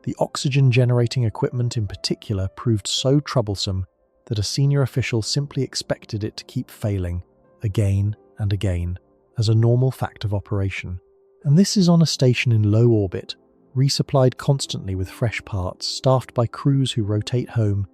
The oxygen-generating equipment in particular proved so troublesome that a senior official simply expected it to keep failing, again and again, as a normal fact of operation. And this is on a station in low orbit, resupplied constantly with fresh parts, staffed by crews who rotate home,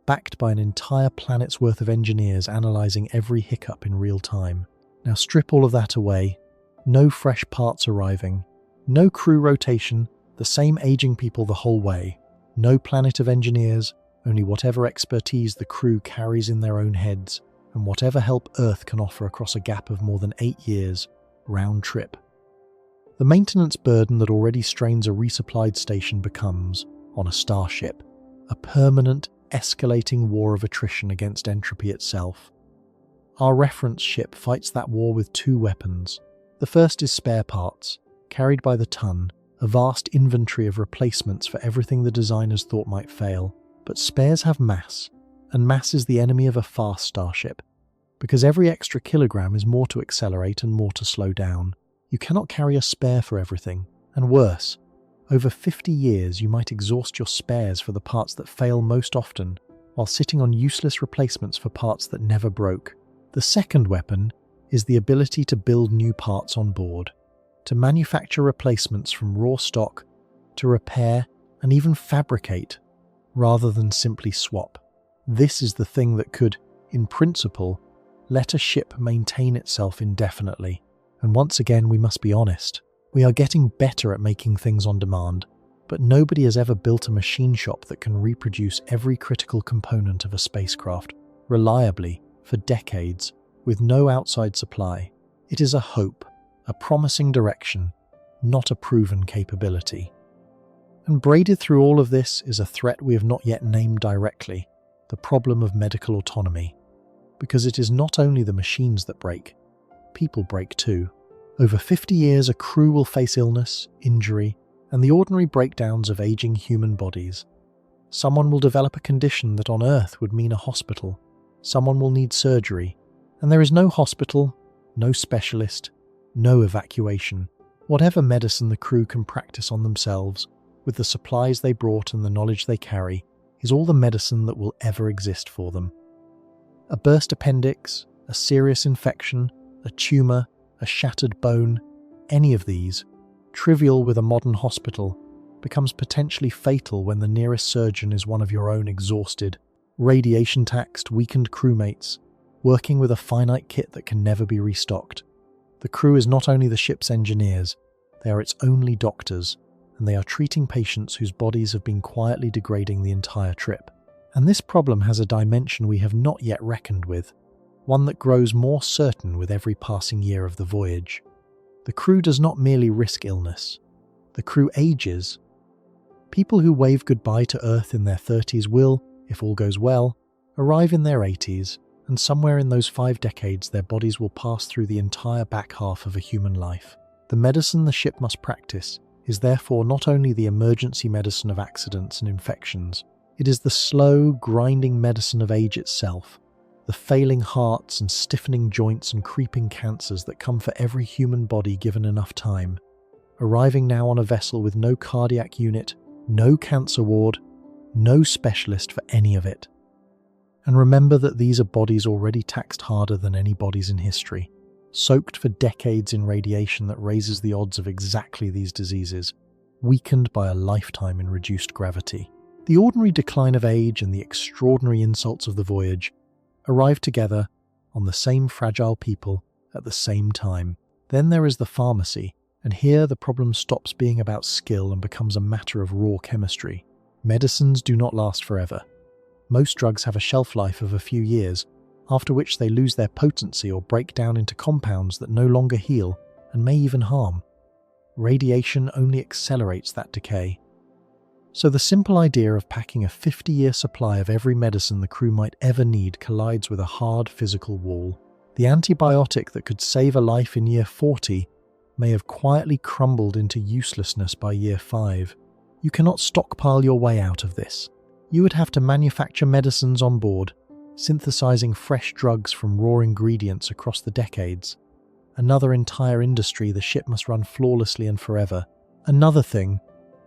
backed by an entire planet's worth of engineers analysing every hiccup in real time. Now strip all of that away, no fresh parts arriving, no crew rotation, the same aging people the whole way, no planet of engineers, only whatever expertise the crew carries in their own heads, and whatever help Earth can offer across a gap of more than 8 years, round trip. The maintenance burden that already strains a resupplied station becomes, on a starship, a permanent, escalating war of attrition against entropy itself. Our reference ship fights that war with 2 weapons. The first is spare parts, carried by the ton, a vast inventory of replacements for everything the designers thought might fail. But spares have mass, and mass is the enemy of a fast starship, because every extra kilogram is more to accelerate and more to slow down. You cannot carry a spare for everything, and worse, over 50 years you might exhaust your spares for the parts that fail most often, while sitting on useless replacements for parts that never broke. The second weapon is the ability to build new parts on board, to manufacture replacements from raw stock, to repair and even fabricate, rather than simply swap. This is the thing that could, in principle, let a ship maintain itself indefinitely. And once again, we must be honest. We are getting better at making things on demand, but nobody has ever built a machine shop that can reproduce every critical component of a spacecraft, reliably, for decades, with no outside supply. It is a hope, a promising direction, not a proven capability. And braided through all of this is a threat we have not yet named directly, the problem of medical autonomy. Because it is not only the machines that break, people break too. Over 50 years, a crew will face illness, injury, and the ordinary breakdowns of aging human bodies. Someone will develop a condition that on Earth would mean a hospital. Someone will need surgery, and there is no hospital, no specialist, no evacuation. Whatever medicine the crew can practice on themselves, with the supplies they brought and the knowledge they carry, is all the medicine that will ever exist for them. A burst appendix, a serious infection, a tumour, a shattered bone, any of these, trivial with a modern hospital, becomes potentially fatal when the nearest surgeon is one of your own exhausted, radiation-taxed, weakened crewmates, working with a finite kit that can never be restocked. The crew is not only the ship's engineers, they are its only doctors, and they are treating patients whose bodies have been quietly degrading the entire trip. And this problem has a dimension we have not yet reckoned with, one that grows more certain with every passing year of the voyage. The crew does not merely risk illness. The crew ages. People who wave goodbye to Earth in their 30s will, if all goes well, arrive in their 80s, and somewhere in those 5 decades their bodies will pass through the entire back half of a human life. The medicine the ship must practice is therefore not only the emergency medicine of accidents and infections, it is the slow, grinding medicine of age itself, the failing hearts and stiffening joints and creeping cancers that come for every human body given enough time, arriving now on a vessel with no cardiac unit, no cancer ward, no specialist for any of it. And remember that these are bodies already taxed harder than any bodies in history, soaked for decades in radiation that raises the odds of exactly these diseases, weakened by a lifetime in reduced gravity. The ordinary decline of age and the extraordinary insults of the voyage arrive together on the same fragile people at the same time. Then there is the pharmacy, and here the problem stops being about skill and becomes a matter of raw chemistry. Medicines do not last forever. Most drugs have a shelf life of a few years, after which they lose their potency or break down into compounds that no longer heal and may even harm. Radiation only accelerates that decay. So the simple idea of packing a 50-year supply of every medicine the crew might ever need collides with a hard physical wall. The antibiotic that could save a life in year 40 may have quietly crumbled into uselessness by year 5. You cannot stockpile your way out of this. You would have to manufacture medicines on board, synthesizing fresh drugs from raw ingredients across the decades. Another entire industry the ship must run flawlessly and forever. Another thing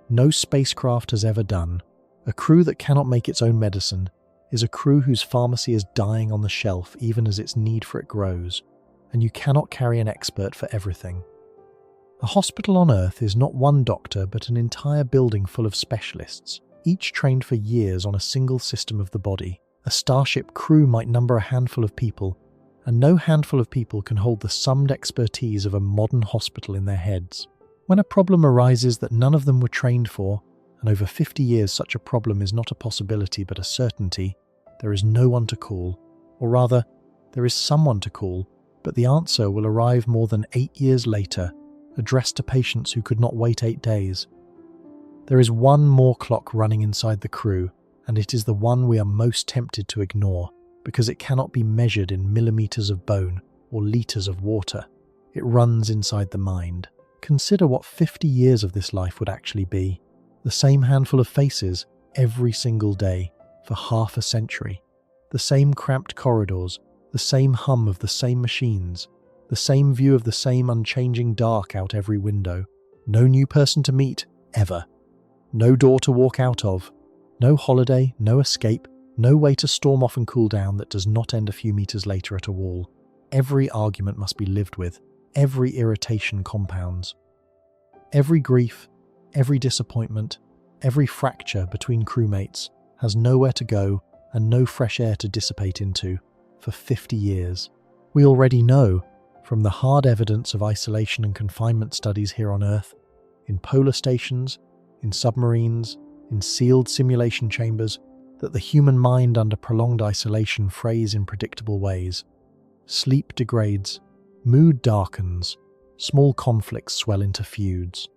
no spacecraft has ever done. A crew that cannot make its own medicine is a crew whose pharmacy is dying on the shelf even as its need for it grows. And you cannot carry an expert for everything. A hospital on Earth is not one doctor but an entire building full of specialists, each trained for years on a single system of the body. A starship crew might number a handful of people, and no handful of people can hold the summed expertise of a modern hospital in their heads. When a problem arises that none of them were trained for, and over 50 years such a problem is not a possibility but a certainty, there is no one to call. Or rather, there is someone to call, but the answer will arrive more than 8 years later, addressed to patients who could not wait 8 days. There is one more clock running inside the crew, and it is the one we are most tempted to ignore, because it cannot be measured in millimeters of bone or liters of water. It runs inside the mind. Consider what 50 years of this life would actually be. The same handful of faces every single day for half a century. The same cramped corridors, the same hum of the same machines, the same view of the same unchanging dark out every window. No new person to meet, ever. No door to walk out of. No holiday, no escape, no way to storm off and cool down that does not end a few meters later at a wall. Every argument must be lived with. Every irritation compounds. Every grief, every disappointment, every fracture between crewmates has nowhere to go and no fresh air to dissipate into for 50 years. We already know, from the hard evidence of isolation and confinement studies here on Earth, in polar stations, in submarines, in sealed simulation chambers, that the human mind under prolonged isolation frays in predictable ways. Sleep degrades, mood darkens, small conflicts swell into feuds.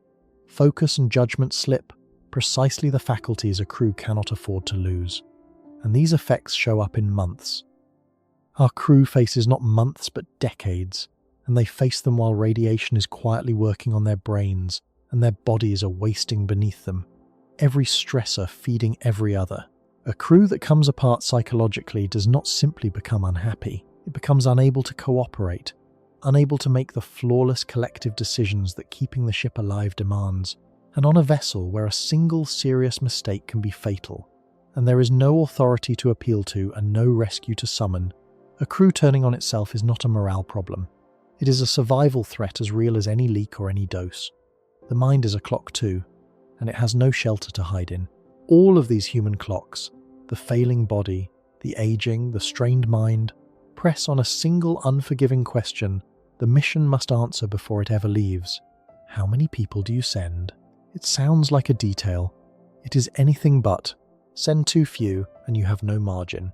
Focus and judgment slip, precisely the faculties a crew cannot afford to lose. And these effects show up in months. Our crew faces not months but decades, and they face them while radiation is quietly working on their brains and their bodies are wasting beneath them, every stressor feeding every other. A crew that comes apart psychologically does not simply become unhappy, it becomes unable to cooperate, unable to make the flawless collective decisions that keeping the ship alive demands. And on a vessel where a single serious mistake can be fatal, and there is no authority to appeal to and no rescue to summon, a crew turning on itself is not a morale problem. It is a survival threat as real as any leak or any dose. The mind is a clock too, and it has no shelter to hide in. All of these human clocks, the failing body, the aging, the strained mind, press on a single unforgiving question the mission must answer before it ever leaves. How many people do you send? It sounds like a detail. It is anything but. Send too few and you have no margin.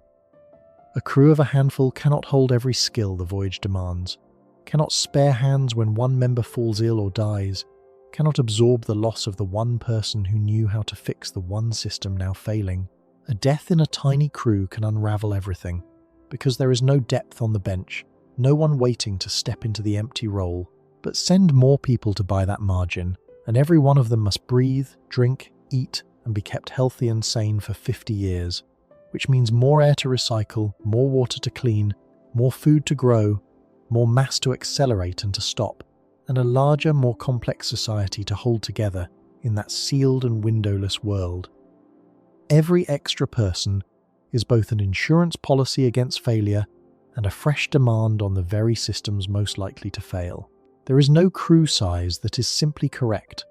A crew of a handful cannot hold every skill the voyage demands, cannot spare hands when one member falls ill or dies, cannot absorb the loss of the one person who knew how to fix the one system now failing. A death in a tiny crew can unravel everything, because there is no depth on the bench, no one waiting to step into the empty role. But send more people to buy that margin, and every one of them must breathe, drink, eat, and be kept healthy and sane for 50 years, which means more air to recycle, more water to clean, more food to grow, more mass to accelerate and to stop, and a larger, more complex society to hold together in that sealed and windowless world. Every extra person is both an insurance policy against failure and a fresh demand on the very systems most likely to fail. There is no crew size that is simply correct,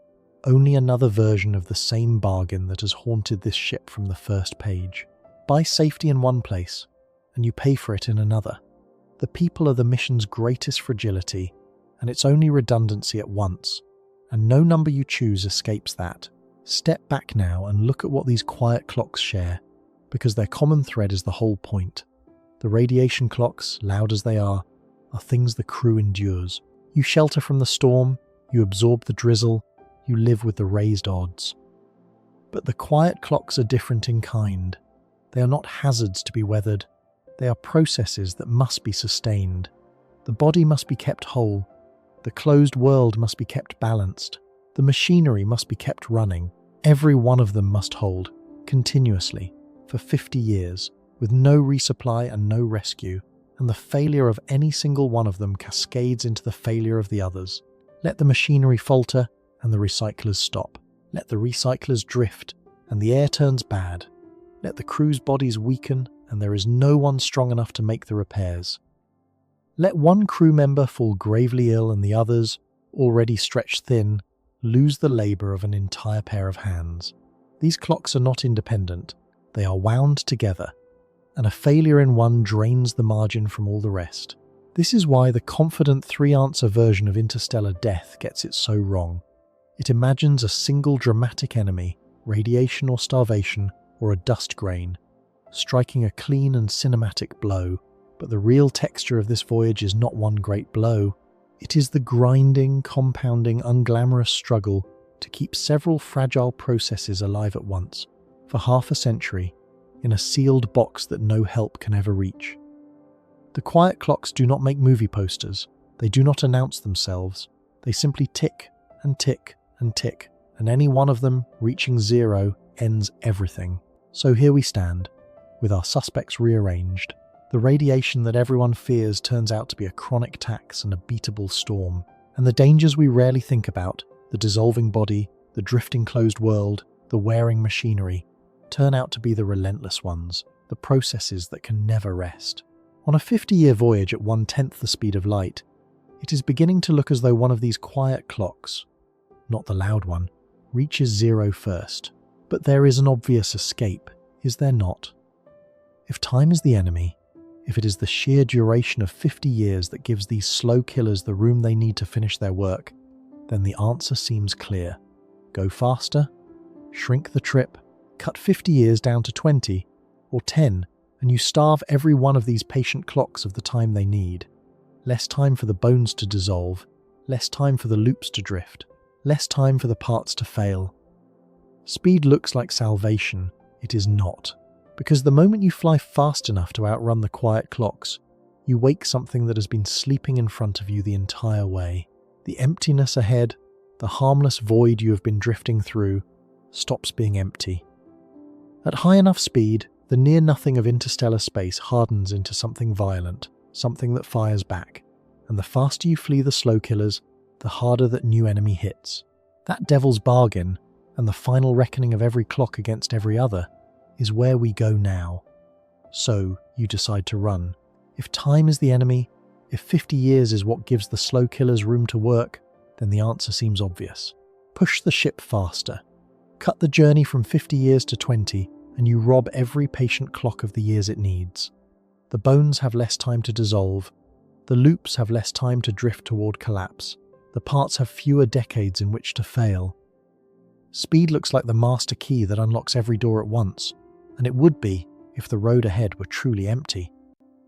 only another version of the same bargain that has haunted this ship from the first page. Buy safety in one place, and you pay for it in another. The people are the mission's greatest fragility, and its only redundancy at once, and no number you choose escapes that. Step back now and look at what these quiet clocks share, because their common thread is the whole point. The radiation clocks, loud as they are things the crew endures. You shelter from the storm, you absorb the drizzle, you live with the raised odds. But the quiet clocks are different in kind. They are not hazards to be weathered. They are processes that must be sustained. The body must be kept whole. The closed world must be kept balanced. The machinery must be kept running. Every one of them must hold, continuously, for 50 years, with no resupply and no rescue, and the failure of any single one of them cascades into the failure of the others. Let the machinery falter, and the recyclers stop. Let the recyclers drift, and the air turns bad. Let the crew's bodies weaken, and there is no one strong enough to make the repairs. Let one crew member fall gravely ill and the others, already stretched thin, lose the labour of an entire pair of hands. These clocks are not independent. They are wound together, and a failure in one drains the margin from all the rest. This is why the confident three-answer version of interstellar death gets it so wrong. It imagines a single dramatic enemy, radiation or starvation, or a dust grain, striking a clean and cinematic blow. But the real texture of this voyage is not one great blow. It is the grinding, compounding, unglamorous struggle to keep several fragile processes alive at once, for half a century, in a sealed box that no help can ever reach. The quiet clocks do not make movie posters. They do not announce themselves. They simply tick and tick and tick, and any one of them reaching zero ends everything. So here we stand, with our suspects rearranged. The radiation that everyone fears turns out to be a chronic tax and a beatable storm, and the dangers we rarely think about, the dissolving body, the drifting closed world, the wearing machinery, turn out to be the relentless ones, the processes that can never rest. On a 50-year voyage at 1/10 the speed of light, it is beginning to look as though one of these quiet clocks, not the loud one, reaches zero first. But there is an obvious escape, is there not? If time is the enemy, if it is the sheer duration of 50 years that gives these slow killers the room they need to finish their work, then the answer seems clear. Go faster, shrink the trip, cut 50 years down to 20 or 10, and you starve every one of these patient clocks of the time they need. Less time for the bones to dissolve, less time for the loops to drift, less time for the parts to fail. Speed looks like salvation. It is not. Because the moment you fly fast enough to outrun the quiet clocks, you wake something that has been sleeping in front of you the entire way. The emptiness ahead, the harmless void you have been drifting through, stops being empty. At high enough speed, the near-nothing of interstellar space hardens into something violent, something that fires back, and the faster you flee the slow killers, the harder that new enemy hits. That devil's bargain, and the final reckoning of every clock against every other, is where we go now. So, you decide to run. If time is the enemy, if 50 years is what gives the slow killers room to work, then the answer seems obvious. Push the ship faster. Cut the journey from 50 years to 20, and you rob every patient clock of the years it needs. The bones have less time to dissolve. The loops have less time to drift toward collapse. The parts have fewer decades in which to fail. Speed looks like the master key that unlocks every door at once, and it would be if the road ahead were truly empty.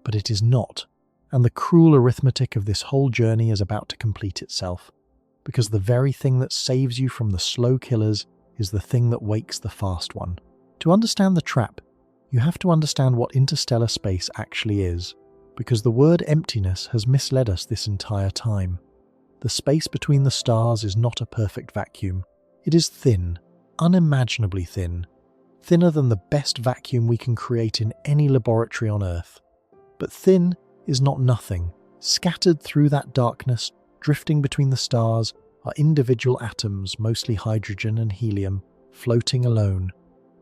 But it is not, and the cruel arithmetic of this whole journey is about to complete itself, because the very thing that saves you from the slow killers is the thing that wakes the fast one. To understand the trap, you have to understand what interstellar space actually is, because the word emptiness has misled us this entire time. The space between the stars is not a perfect vacuum. It is thin, unimaginably thin, thinner than the best vacuum we can create in any laboratory on Earth. But thin is not nothing. Scattered through that darkness, drifting between the stars, are individual atoms, mostly hydrogen and helium, floating alone,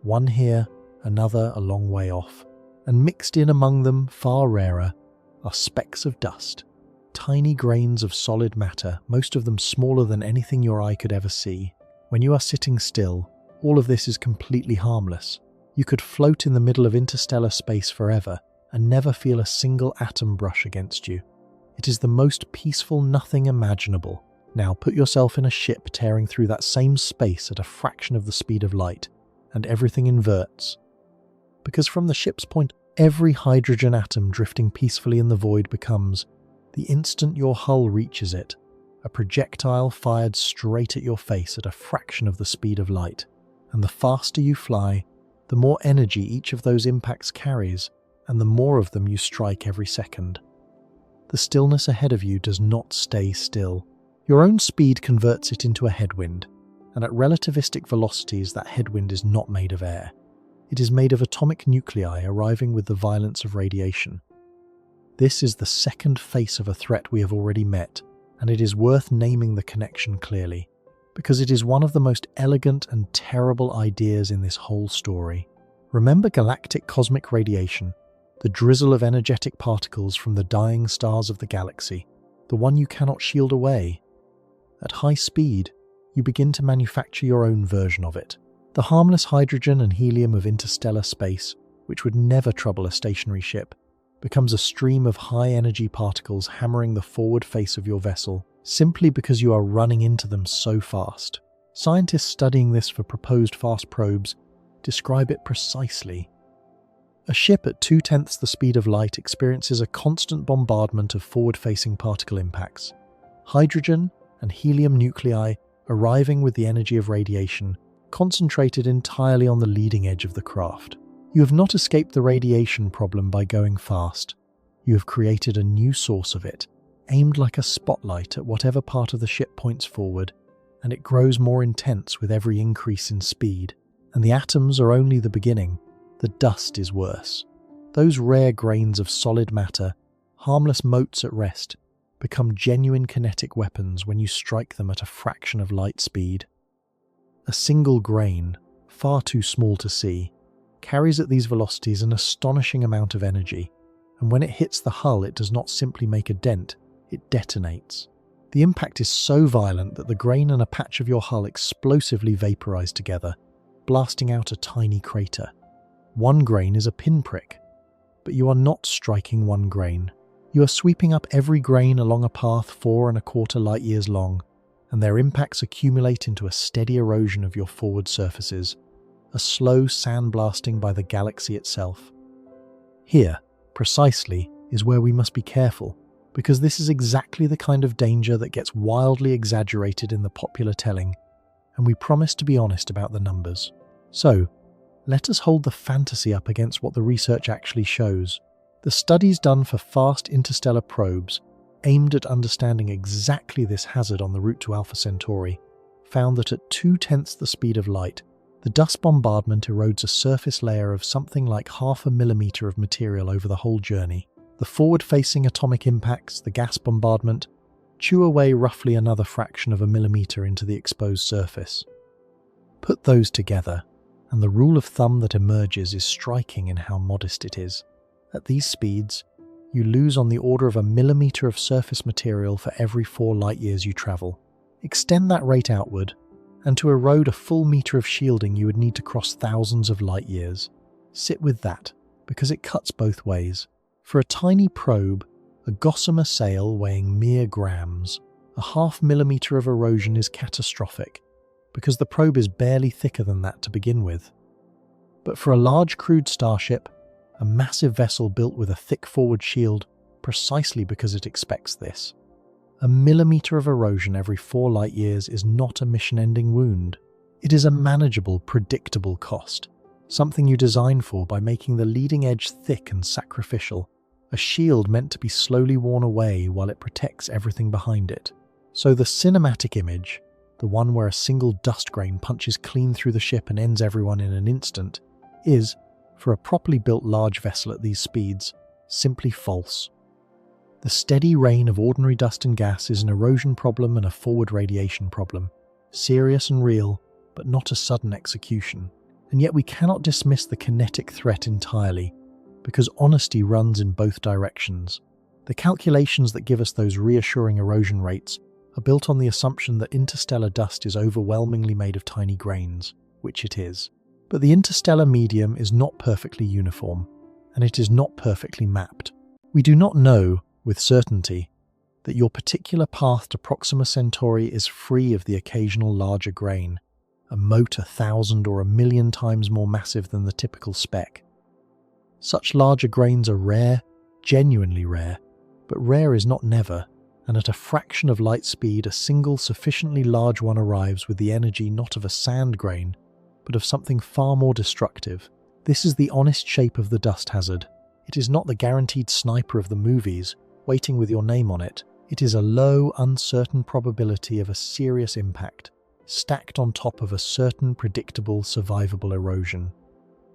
one here, another a long way off. And mixed in among them, far rarer, are specks of dust, tiny grains of solid matter, most of them smaller than anything your eye could ever see. When you are sitting still, all of this is completely harmless. You could float in the middle of interstellar space forever and never feel a single atom brush against you. It is the most peaceful nothing imaginable. Now put yourself in a ship tearing through that same space at a fraction of the speed of light, and everything inverts. Because from the ship's point, every hydrogen atom drifting peacefully in the void becomes, the instant your hull reaches it, a projectile fired straight at your face at a fraction of the speed of light. And the faster you fly, the more energy each of those impacts carries, and the more of them you strike every second. The stillness ahead of you does not stay still. Your own speed converts it into a headwind, and at relativistic velocities that headwind is not made of air. It is made of atomic nuclei arriving with the violence of radiation. This is the second face of a threat we have already met, and it is worth naming the connection clearly, because it is one of the most elegant and terrible ideas in this whole story. Remember galactic cosmic radiation, the drizzle of energetic particles from the dying stars of the galaxy, the one you cannot shield away. At high speed, you begin to manufacture your own version of it. The harmless hydrogen and helium of interstellar space, which would never trouble a stationary ship, becomes a stream of high-energy particles hammering the forward face of your vessel, simply because you are running into them so fast. Scientists studying this for proposed fast probes describe it precisely. A ship at 2/10 the speed of light experiences a constant bombardment of forward-facing particle impacts. Hydrogen and helium nuclei arriving with the energy of radiation, concentrated entirely on the leading edge of the craft. You have not escaped the radiation problem by going fast. You have created a new source of it, aimed like a spotlight at whatever part of the ship points forward, and it grows more intense with every increase in speed. And the atoms are only the beginning. The dust is worse. Those rare grains of solid matter, harmless motes at rest, become genuine kinetic weapons when you strike them at a fraction of light speed. A single grain, far too small to see, carries at these velocities an astonishing amount of energy, and when it hits the hull it does not simply make a dent, it detonates. The impact is so violent that the grain and a patch of your hull explosively vaporize together, blasting out a tiny crater. One grain is a pinprick, but you are not striking one grain. You are sweeping up every grain along a path 4¼ light years long, and their impacts accumulate into a steady erosion of your forward surfaces, a slow sandblasting by the galaxy itself. Here, precisely, is where we must be careful, because this is exactly the kind of danger that gets wildly exaggerated in the popular telling, and we promise to be honest about the numbers. So, let us hold the fantasy up against what the research actually shows. The studies done for fast interstellar probes, aimed at understanding exactly this hazard on the route to Alpha Centauri, found that at 2/10 the speed of light, the dust bombardment erodes a surface layer of something like 0.5 millimeter of material over the whole journey. The forward-facing atomic impacts, the gas bombardment, chew away roughly another fraction of a millimeter into the exposed surface. Put those together, and the rule of thumb that emerges is striking in how modest it is. At these speeds, you lose on the order of a millimeter of surface material for every 4 light years you travel. Extend that rate outward, and to erode a full meter of shielding you would need to cross thousands of light years. Sit with that, because it cuts both ways. For a tiny probe, a gossamer sail weighing mere grams, a 0.5 millimeter of erosion is catastrophic, because the probe is barely thicker than that to begin with. But for a large crewed starship, a massive vessel built with a thick forward shield, precisely because it expects this, a millimeter of erosion every 4 light years is not a mission-ending wound. It is a manageable, predictable cost, something you design for by making the leading edge thick and sacrificial, a shield meant to be slowly worn away while it protects everything behind it. So the cinematic image, the one where a single dust grain punches clean through the ship and ends everyone in an instant, is, for a properly built large vessel at these speeds, simply false. The steady rain of ordinary dust and gas is an erosion problem and a forward radiation problem, serious and real, but not a sudden execution. And yet we cannot dismiss the kinetic threat entirely, because honesty runs in both directions. The calculations that give us those reassuring erosion rates are built on the assumption that interstellar dust is overwhelmingly made of tiny grains, which it is. But the interstellar medium is not perfectly uniform, and it is not perfectly mapped. We do not know, with certainty, that your particular path to Proxima Centauri is free of the occasional larger grain, a mote 1,000 or 1,000,000 times more massive than the typical speck. Such larger grains are rare, genuinely rare, but rare is not never, and at a fraction of light speed a single sufficiently large one arrives with the energy not of a sand grain, but of something far more destructive. This is the honest shape of the dust hazard. It is not the guaranteed sniper of the movies, waiting with your name on it. It is a low, uncertain probability of a serious impact, stacked on top of a certain predictable, survivable erosion.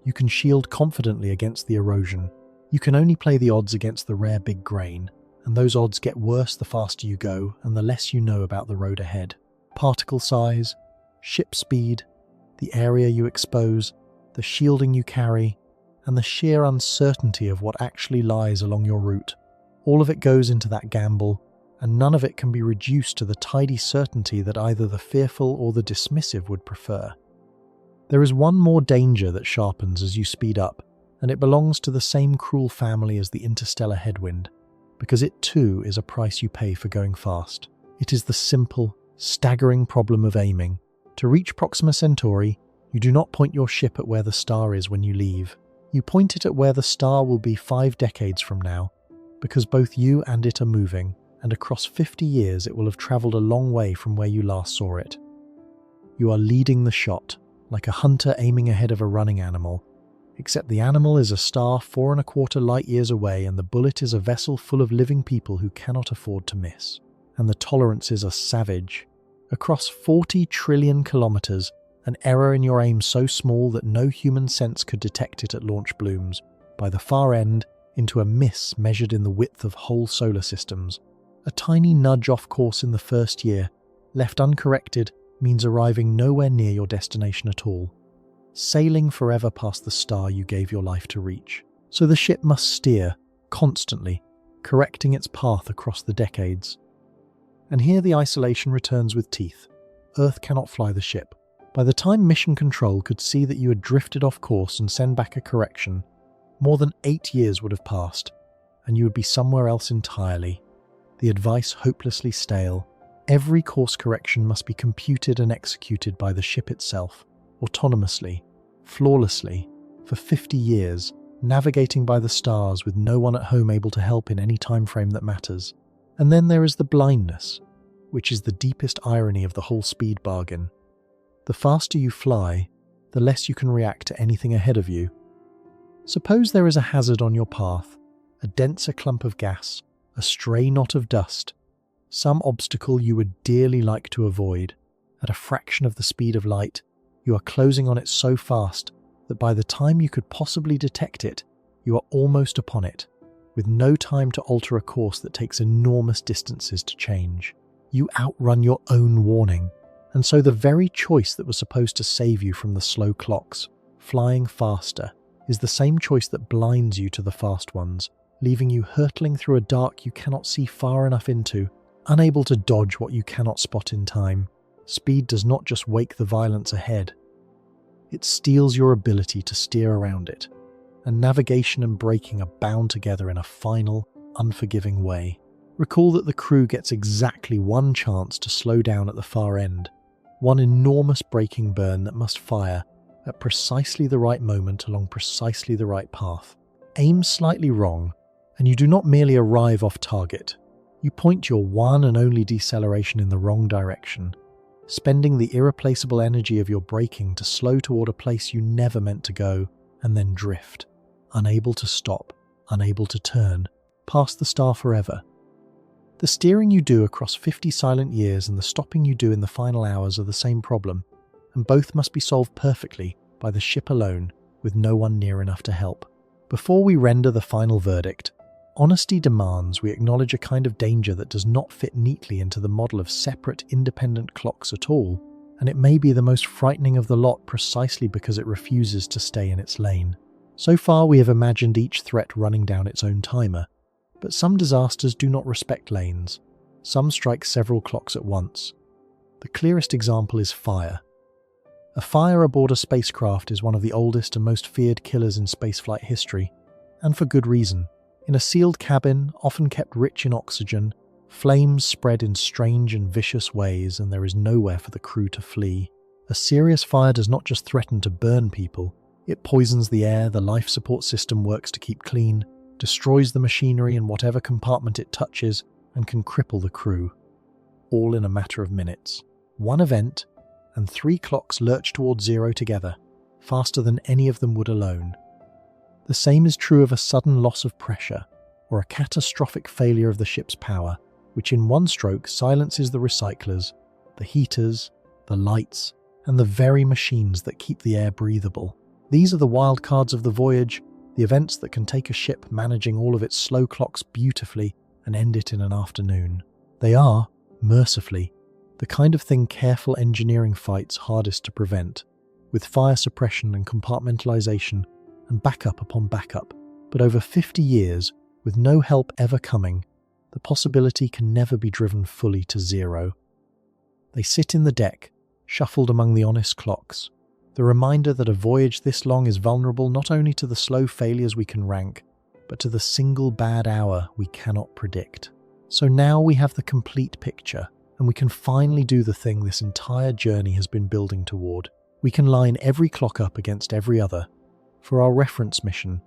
You can shield confidently against the erosion. You can only play the odds against the rare big grain, and those odds get worse the faster you go and the less you know about the road ahead. Particle size, ship speed, the area you expose, the shielding you carry, and the sheer uncertainty of what actually lies along your route. All of it goes into that gamble, and none of it can be reduced to the tidy certainty that either the fearful or the dismissive would prefer. There is one more danger that sharpens as you speed up, and it belongs to the same cruel family as the interstellar headwind, because it too is a price you pay for going fast. It is the simple, staggering problem of aiming. To reach Proxima Centauri, you do not point your ship at where the star is when you leave. You point it at where the star will be 5 decades from now, because both you and it are moving, and across 50 years it will have travelled a long way from where you last saw it. You are leading the shot, like a hunter aiming ahead of a running animal, except the animal is a star 4¼ light years away and the bullet is a vessel full of living people who cannot afford to miss. And the tolerances are savage. Across 40 trillion kilometres, an error in your aim so small that no human sense could detect it at launch blooms, by the far end, into a miss measured in the width of whole solar systems. A tiny nudge off course in the first year, left uncorrected, means arriving nowhere near your destination at all. Sailing forever past the star you gave your life to reach. So the ship must steer, constantly, correcting its path across the decades. And here the isolation returns with teeth. Earth cannot fly the ship. By the time Mission Control could see that you had drifted off course and send back a correction, more than 8 years would have passed, and you would be somewhere else entirely. The advice hopelessly stale. Every course correction must be computed and executed by the ship itself, autonomously, flawlessly, for 50 years, navigating by the stars with no one at home able to help in any time frame that matters. And then there is the blindness, which is the deepest irony of the whole speed bargain. The faster you fly, the less you can react to anything ahead of you. Suppose there is a hazard on your path, a denser clump of gas, a stray knot of dust, some obstacle you would dearly like to avoid. At a fraction of the speed of light, you are closing on it so fast that by the time you could possibly detect it, you are almost upon it, with no time to alter a course that takes enormous distances to change. You outrun your own warning, and so the very choice that was supposed to save you from the slow clocks, flying faster, is the same choice that blinds you to the fast ones, leaving you hurtling through a dark you cannot see far enough into, unable to dodge what you cannot spot in time. Speed does not just wake the violence ahead. It steals your ability to steer around it, and navigation and braking are bound together in a final, unforgiving way. Recall that the crew gets exactly one chance to slow down at the far end, one enormous braking burn that must fire at precisely the right moment along precisely the right path. Aim slightly wrong, and you do not merely arrive off target. You point your one and only deceleration in the wrong direction, spending the irreplaceable energy of your braking to slow toward a place you never meant to go, and then drift, unable to stop, unable to turn, past the star forever. The steering you do across 50 silent years and the stopping you do in the final hours are the same problem, and both must be solved perfectly by the ship alone, with no one near enough to help. Before we render the final verdict, honesty demands we acknowledge a kind of danger that does not fit neatly into the model of separate, independent clocks at all, and it may be the most frightening of the lot precisely because it refuses to stay in its lane. So far we have imagined each threat running down its own timer, but some disasters do not respect lanes. Some strike several clocks at once. The clearest example is fire. A fire aboard a spacecraft is one of the oldest and most feared killers in spaceflight history, and for good reason. In a sealed cabin, often kept rich in oxygen, flames spread in strange and vicious ways, and there is nowhere for the crew to flee. A serious fire does not just threaten to burn people, it poisons the air the life support system works to keep clean, destroys the machinery in whatever compartment it touches, and can cripple the crew. All in a matter of minutes. One event, and 3 clocks lurch towards zero together, faster than any of them would alone. The same is true of a sudden loss of pressure, or a catastrophic failure of the ship's power. which in one stroke silences the recyclers, the heaters, the lights, and the very machines that keep the air breathable. These are the wild cards of the voyage, the events that can take a ship managing all of its slow clocks beautifully and end it in an afternoon. They are, mercifully, the kind of thing careful engineering fights hardest to prevent, with fire suppression and compartmentalization and backup upon backup. But over 50 years, with no help ever coming, the possibility can never be driven fully to zero. They sit in the deck, shuffled among the honest clocks, the reminder that a voyage this long is vulnerable not only to the slow failures we can rank, but to the single bad hour we cannot predict. So now we have the complete picture, and we can finally do the thing this entire journey has been building toward. We can line every clock up against every other for our reference mission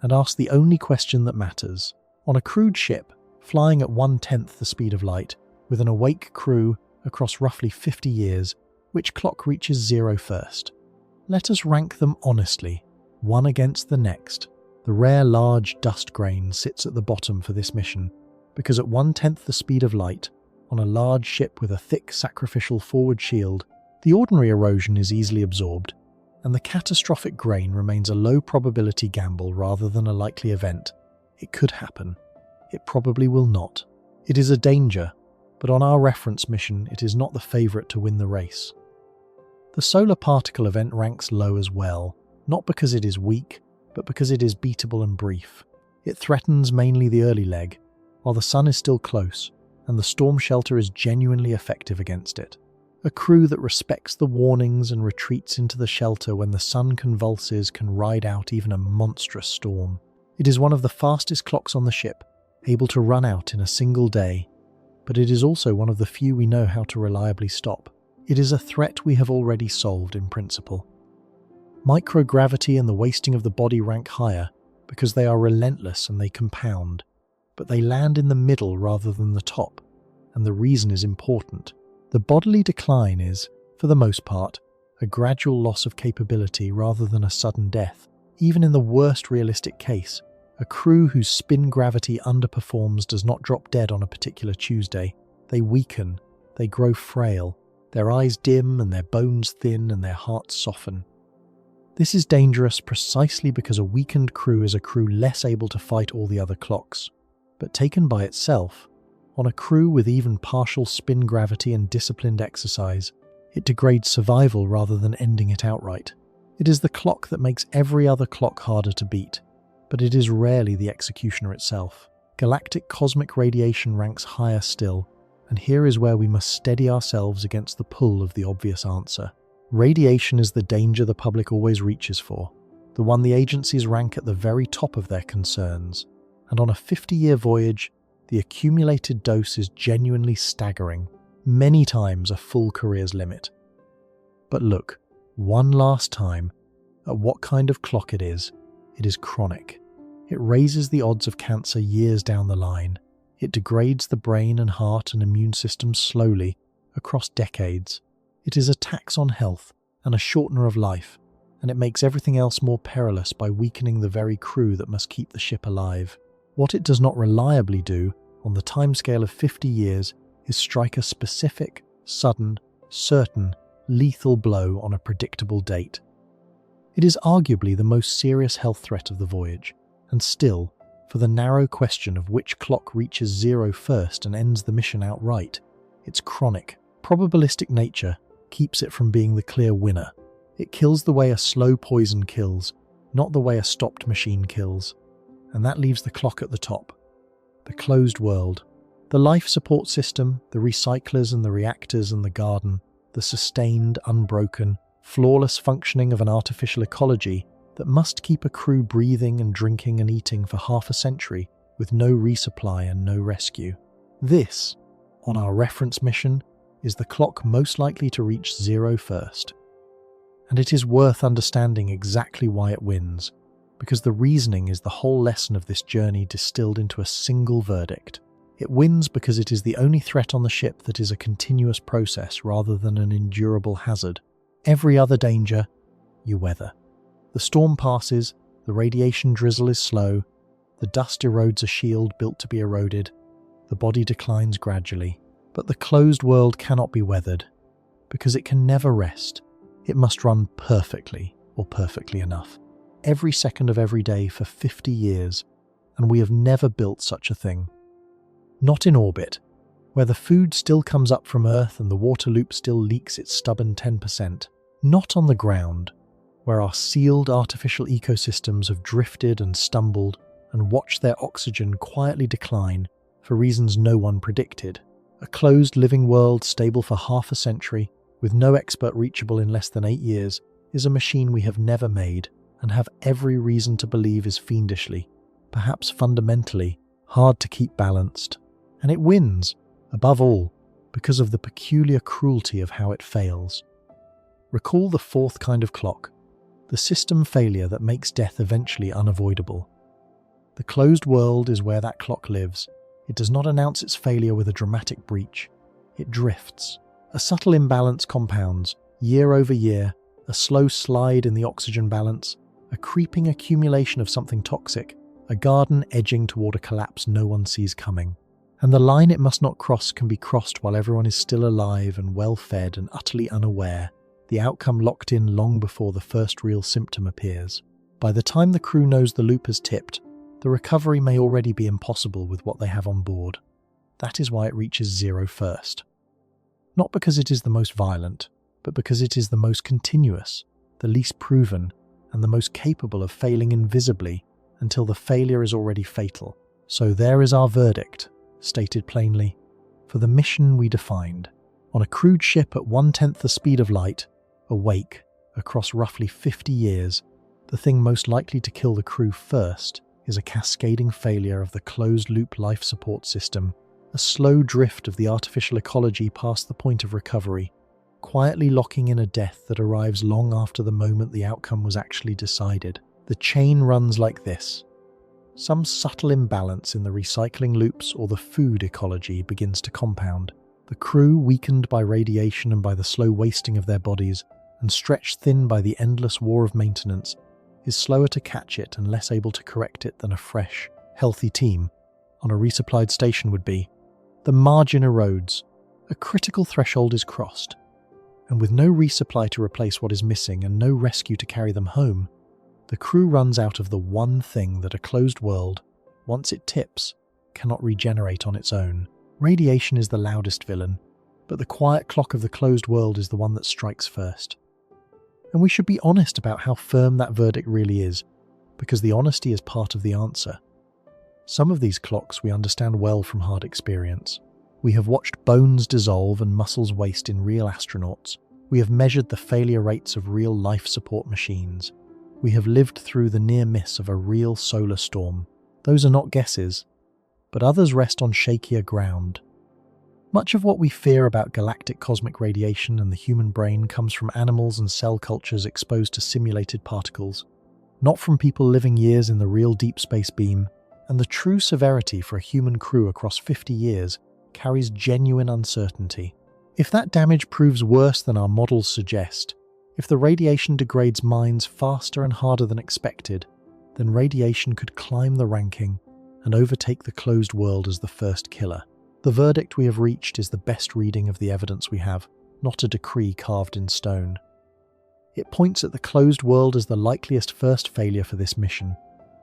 and ask the only question that matters. On a crewed ship, flying at 1/10 the speed of light, with an awake crew across roughly 50 years, which clock reaches zero first? Let us rank them honestly, one against the next. The rare large dust grain sits at the bottom for this mission, because at 1/10 the speed of light, on a large ship with a thick sacrificial forward shield, the ordinary erosion is easily absorbed, and the catastrophic grain remains a low probability gamble rather than a likely event. It could happen. It probably will not. It is a danger, but on our reference mission it is not the favourite to win the race. The solar particle event ranks low as well, not because it is weak, but because it is beatable and brief. It threatens mainly the early leg, while the sun is still close, and the storm shelter is genuinely effective against it. A crew that respects the warnings and retreats into the shelter when the sun convulses can ride out even a monstrous storm. It is one of the fastest clocks on the ship, able to run out in a single day, but it is also one of the few we know how to reliably stop. It is a threat we have already solved in principle. Microgravity and the wasting of the body rank higher because they are relentless and they compound, but they land in the middle rather than the top, and the reason is important. The bodily decline is, for the most part, a gradual loss of capability rather than a sudden death. Even in the worst realistic case, a crew whose spin gravity underperforms does not drop dead on a particular Tuesday. They weaken, they grow frail, their eyes dim and their bones thin and their hearts soften. This is dangerous precisely because a weakened crew is a crew less able to fight all the other clocks. But taken by itself, on a crew with even partial spin gravity and disciplined exercise, it degrades survival rather than ending it outright. It is the clock that makes every other clock harder to beat, but it is rarely the executioner itself. Galactic cosmic radiation ranks higher still, and here is where we must steady ourselves against the pull of the obvious answer. Radiation is the danger the public always reaches for, the one the agencies rank at the very top of their concerns, and on a 50-year voyage, the accumulated dose is genuinely staggering, many times a full career's limit. But look, one last time, at what kind of clock it is chronic. It raises the odds of cancer years down the line. It degrades the brain and heart and immune systems slowly, across decades. It is a tax on health and a shortener of life, and it makes everything else more perilous by weakening the very crew that must keep the ship alive. What it does not reliably do, on the timescale of 50 years, is strike a specific, sudden, certain, lethal blow on a predictable date. It is arguably the most serious health threat of the voyage, and still, for the narrow question of which clock reaches zero first and ends the mission outright, its chronic, probabilistic nature keeps it from being the clear winner. It kills the way a slow poison kills, not the way a stopped machine kills. And that leaves the clock at the top. The closed world. The life support system, the recyclers and the reactors and the garden, the sustained, unbroken, flawless functioning of an artificial ecology that must keep a crew breathing and drinking and eating for half a century with no resupply and no rescue. This, on our reference mission, is the clock most likely to reach zero first. And it is worth understanding exactly why it wins, because the reasoning is the whole lesson of this journey distilled into a single verdict. It wins because it is the only threat on the ship that is a continuous process rather than an endurable hazard. Every other danger, you weather. The storm passes, the radiation drizzle is slow, the dust erodes a shield built to be eroded, the body declines gradually. But the closed world cannot be weathered, because it can never rest. It must run perfectly, or perfectly enough, every second of every day for 50 years, and we have never built such a thing. Not in orbit, where the food still comes up from Earth and the water loop still leaks its stubborn 10%. Not on the ground, where our sealed artificial ecosystems have drifted and stumbled and watched their oxygen quietly decline for reasons no one predicted. A closed living world stable for half a century, with no expert reachable in less than 8 years, is a machine we have never made and have every reason to believe is fiendishly, perhaps fundamentally, hard to keep balanced. And it wins, above all, because of the peculiar cruelty of how it fails. Recall the fourth kind of clock, the system failure that makes death eventually unavoidable. The closed world is where that clock lives. It does not announce its failure with a dramatic breach. It drifts. A subtle imbalance compounds, year over year, a slow slide in the oxygen balance, a creeping accumulation of something toxic, a garden edging toward a collapse no one sees coming. And the line it must not cross can be crossed while everyone is still alive and well-fed and utterly unaware, the outcome locked in long before the first real symptom appears. By the time the crew knows the loop has tipped, the recovery may already be impossible with what they have on board. That is why it reaches zero first. Not because it is the most violent, but because it is the most continuous, the least proven, and the most capable of failing invisibly until the failure is already fatal. So there is our verdict, stated plainly, for the mission we defined. On a crewed ship at 1/10 the speed of light, awake, across roughly 50 years, the thing most likely to kill the crew first is a cascading failure of the closed-loop life support system, a slow drift of the artificial ecology past the point of recovery, quietly locking in a death that arrives long after the moment the outcome was actually decided. The chain runs like this. Some subtle imbalance in the recycling loops or the food ecology begins to compound. The crew, weakened by radiation and by the slow wasting of their bodies, and stretched thin by the endless war of maintenance, is slower to catch it and less able to correct it than a fresh, healthy team on a resupplied station would be. The margin erodes, a critical threshold is crossed, and with no resupply to replace what is missing and no rescue to carry them home, the crew runs out of the one thing that a closed world, once it tips, cannot regenerate on its own. Radiation is the loudest villain, but the quiet clock of the closed world is the one that strikes first. And we should be honest about how firm that verdict really is, because the honesty is part of the answer. Some of these clocks we understand well from hard experience. We have watched bones dissolve and muscles waste in real astronauts. We have measured the failure rates of real life support machines. We have lived through the near miss of a real solar storm. Those are not guesses, but others rest on shakier ground. Much of what we fear about galactic cosmic radiation and the human brain comes from animals and cell cultures exposed to simulated particles, not from people living years in the real deep space beam, and the true severity for a human crew across 50 years carries genuine uncertainty. If that damage proves worse than our models suggest, if the radiation degrades minds faster and harder than expected, then radiation could climb the ranking and overtake the closed world as the first killer. The verdict we have reached is the best reading of the evidence we have, not a decree carved in stone. It points at the closed world as the likeliest first failure for this mission,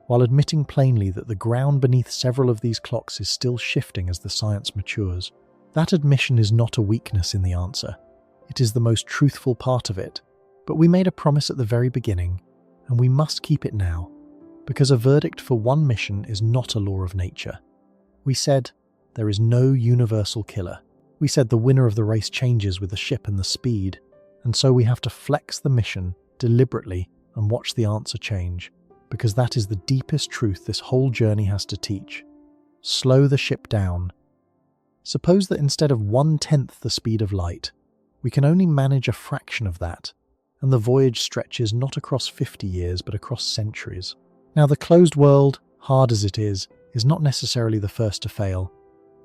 while admitting plainly that the ground beneath several of these clocks is still shifting as the science matures. That admission is not a weakness in the answer. It is the most truthful part of it. But we made a promise at the very beginning, and we must keep it now, because a verdict for one mission is not a law of nature. We said, there is no universal killer. We said the winner of the race changes with the ship and the speed, and so we have to flex the mission deliberately and watch the answer change, because that is the deepest truth this whole journey has to teach. Slow the ship down. Suppose that instead of 1/10 the speed of light, we can only manage a fraction of that, and the voyage stretches not across 50 years but across centuries. Now the closed world, hard as it is not necessarily the first to fail,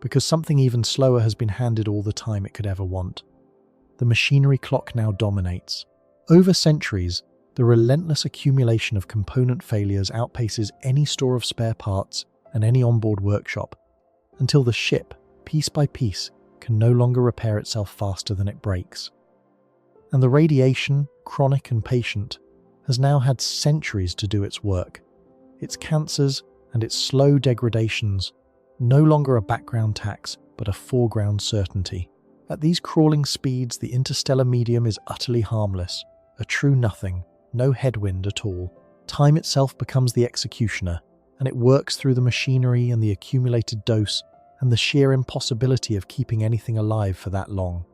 because something even slower has been handed all the time it could ever want. The machinery clock now dominates. Over centuries, the relentless accumulation of component failures outpaces any store of spare parts and any onboard workshop. until the ship, piece by piece, can no longer repair itself faster than it breaks. And the radiation, chronic and patient, has now had centuries to do its work. Its cancers and its slow degradations, no longer a background tax, but a foreground certainty. At these crawling speeds, the interstellar medium is utterly harmless, a true nothing, no headwind at all. Time itself becomes the executioner, and it works through the machinery and the accumulated dose and the sheer impossibility of keeping anything alive for that long.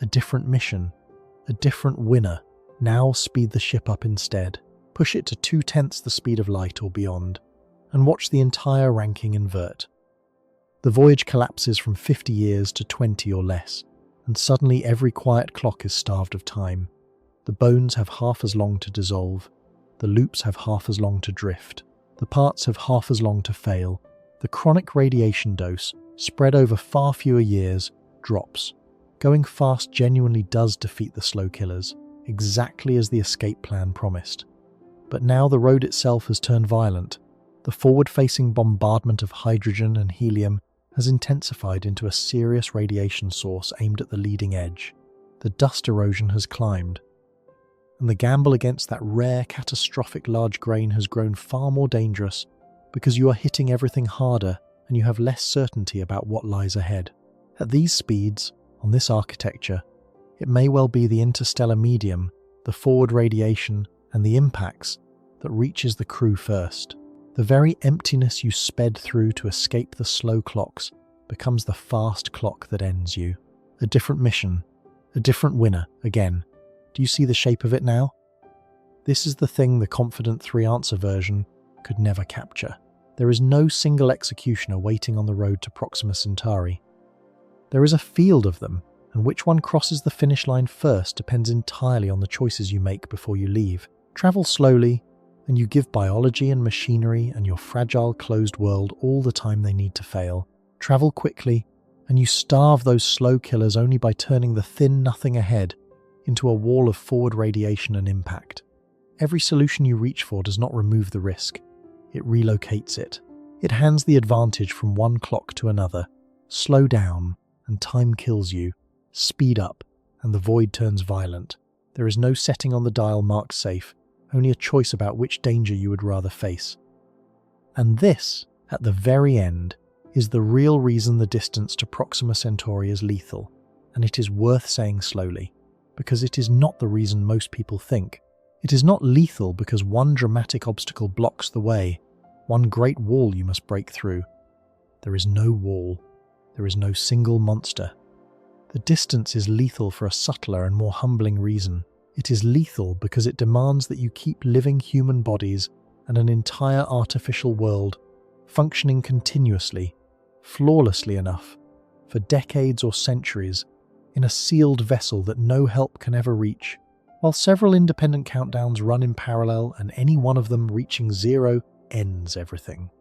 A different mission, a different winner. Now speed the ship up instead. Push it to 2/10 the speed of light or beyond, and watch the entire ranking invert. The voyage collapses from 50 years to 20 or less, and suddenly every quiet clock is starved of time. The bones have half as long to dissolve, the loops have half as long to drift, the parts have half as long to fail. The chronic radiation dose, spread over far fewer years, drops. Going fast genuinely does defeat the slow killers, exactly as the escape plan promised. But now the road itself has turned violent. The forward-facing bombardment of hydrogen and helium has intensified into a serious radiation source aimed at the leading edge. The dust erosion has climbed, and the gamble against that rare, catastrophic large grain has grown far more dangerous because you are hitting everything harder and you have less certainty about what lies ahead. At these speeds, on this architecture, it may well be the interstellar medium, the forward radiation, and the impacts that reaches the crew first. The very emptiness you sped through to escape the slow clocks becomes the fast clock that ends you. A different mission, a different winner, again. Do you see the shape of it now? This is the thing the confident three-answer version could never capture. There is no single executioner waiting on the road to Proxima Centauri. There is a field of them, and which one crosses the finish line first depends entirely on the choices you make before you leave. Travel slowly, and you give biology and machinery and your fragile closed world all the time they need to fail. Travel quickly, and you starve those slow killers only by turning the thin nothing ahead into a wall of forward radiation and impact. Every solution you reach for does not remove the risk. It relocates it. It hands the advantage from one clock to another. Slow down, and time kills you. Speed up, and the void turns violent. There is no setting on the dial marked safe, only a choice about which danger you would rather face. And this, at the very end, is the real reason the distance to Proxima Centauri is lethal, and it is worth saying slowly, because it is not the reason most people think. It is not lethal because one dramatic obstacle blocks the way, one great wall you must break through. There is no wall. There is no single monster. The distance is lethal for a subtler and more humbling reason. It is lethal because it demands that you keep living human bodies and an entire artificial world functioning continuously, flawlessly enough, for decades or centuries, in a sealed vessel that no help can ever reach, while several independent countdowns run in parallel and any one of them reaching zero ends everything.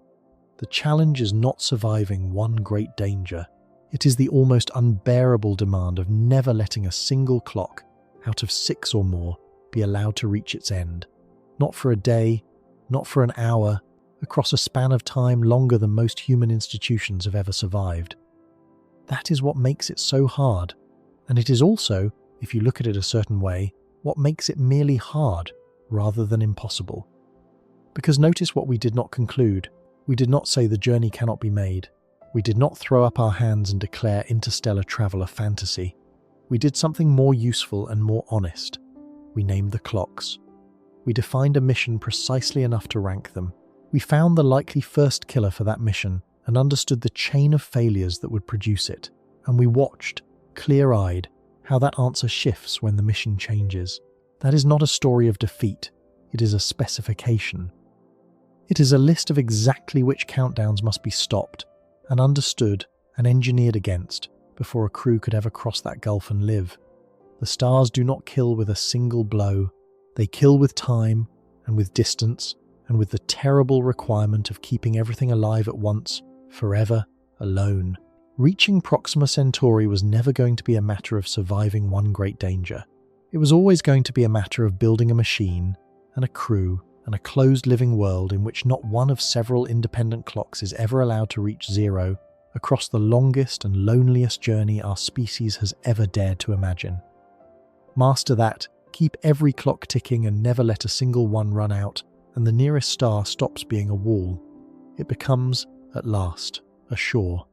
The challenge is not surviving one great danger. It is the almost unbearable demand of never letting a single clock, out of 6 or more, be allowed to reach its end. Not for a day, not for an hour, across a span of time longer than most human institutions have ever survived. That is what makes it so hard, and it is also, if you look at it a certain way, what makes it merely hard rather than impossible. Because notice what we did not conclude. We did not say the journey cannot be made. We did not throw up our hands and declare interstellar travel a fantasy. We did something more useful and more honest. We named the clocks. We defined a mission precisely enough to rank them. We found the likely first killer for that mission and understood the chain of failures that would produce it. And we watched, clear-eyed, how that answer shifts when the mission changes. That is not a story of defeat. It is a specification. It is a list of exactly which countdowns must be stopped and understood and engineered against before a crew could ever cross that gulf and live. The stars do not kill with a single blow. They kill with time and with distance and with the terrible requirement of keeping everything alive at once, forever, alone. Reaching Proxima Centauri was never going to be a matter of surviving one great danger. It was always going to be a matter of building a machine and a crew and a closed living world in which not one of several independent clocks is ever allowed to reach zero across the longest and loneliest journey our species has ever dared to imagine. Master that, keep every clock ticking and never let a single one run out, and the nearest star stops being a wall. It becomes, at last, a shore.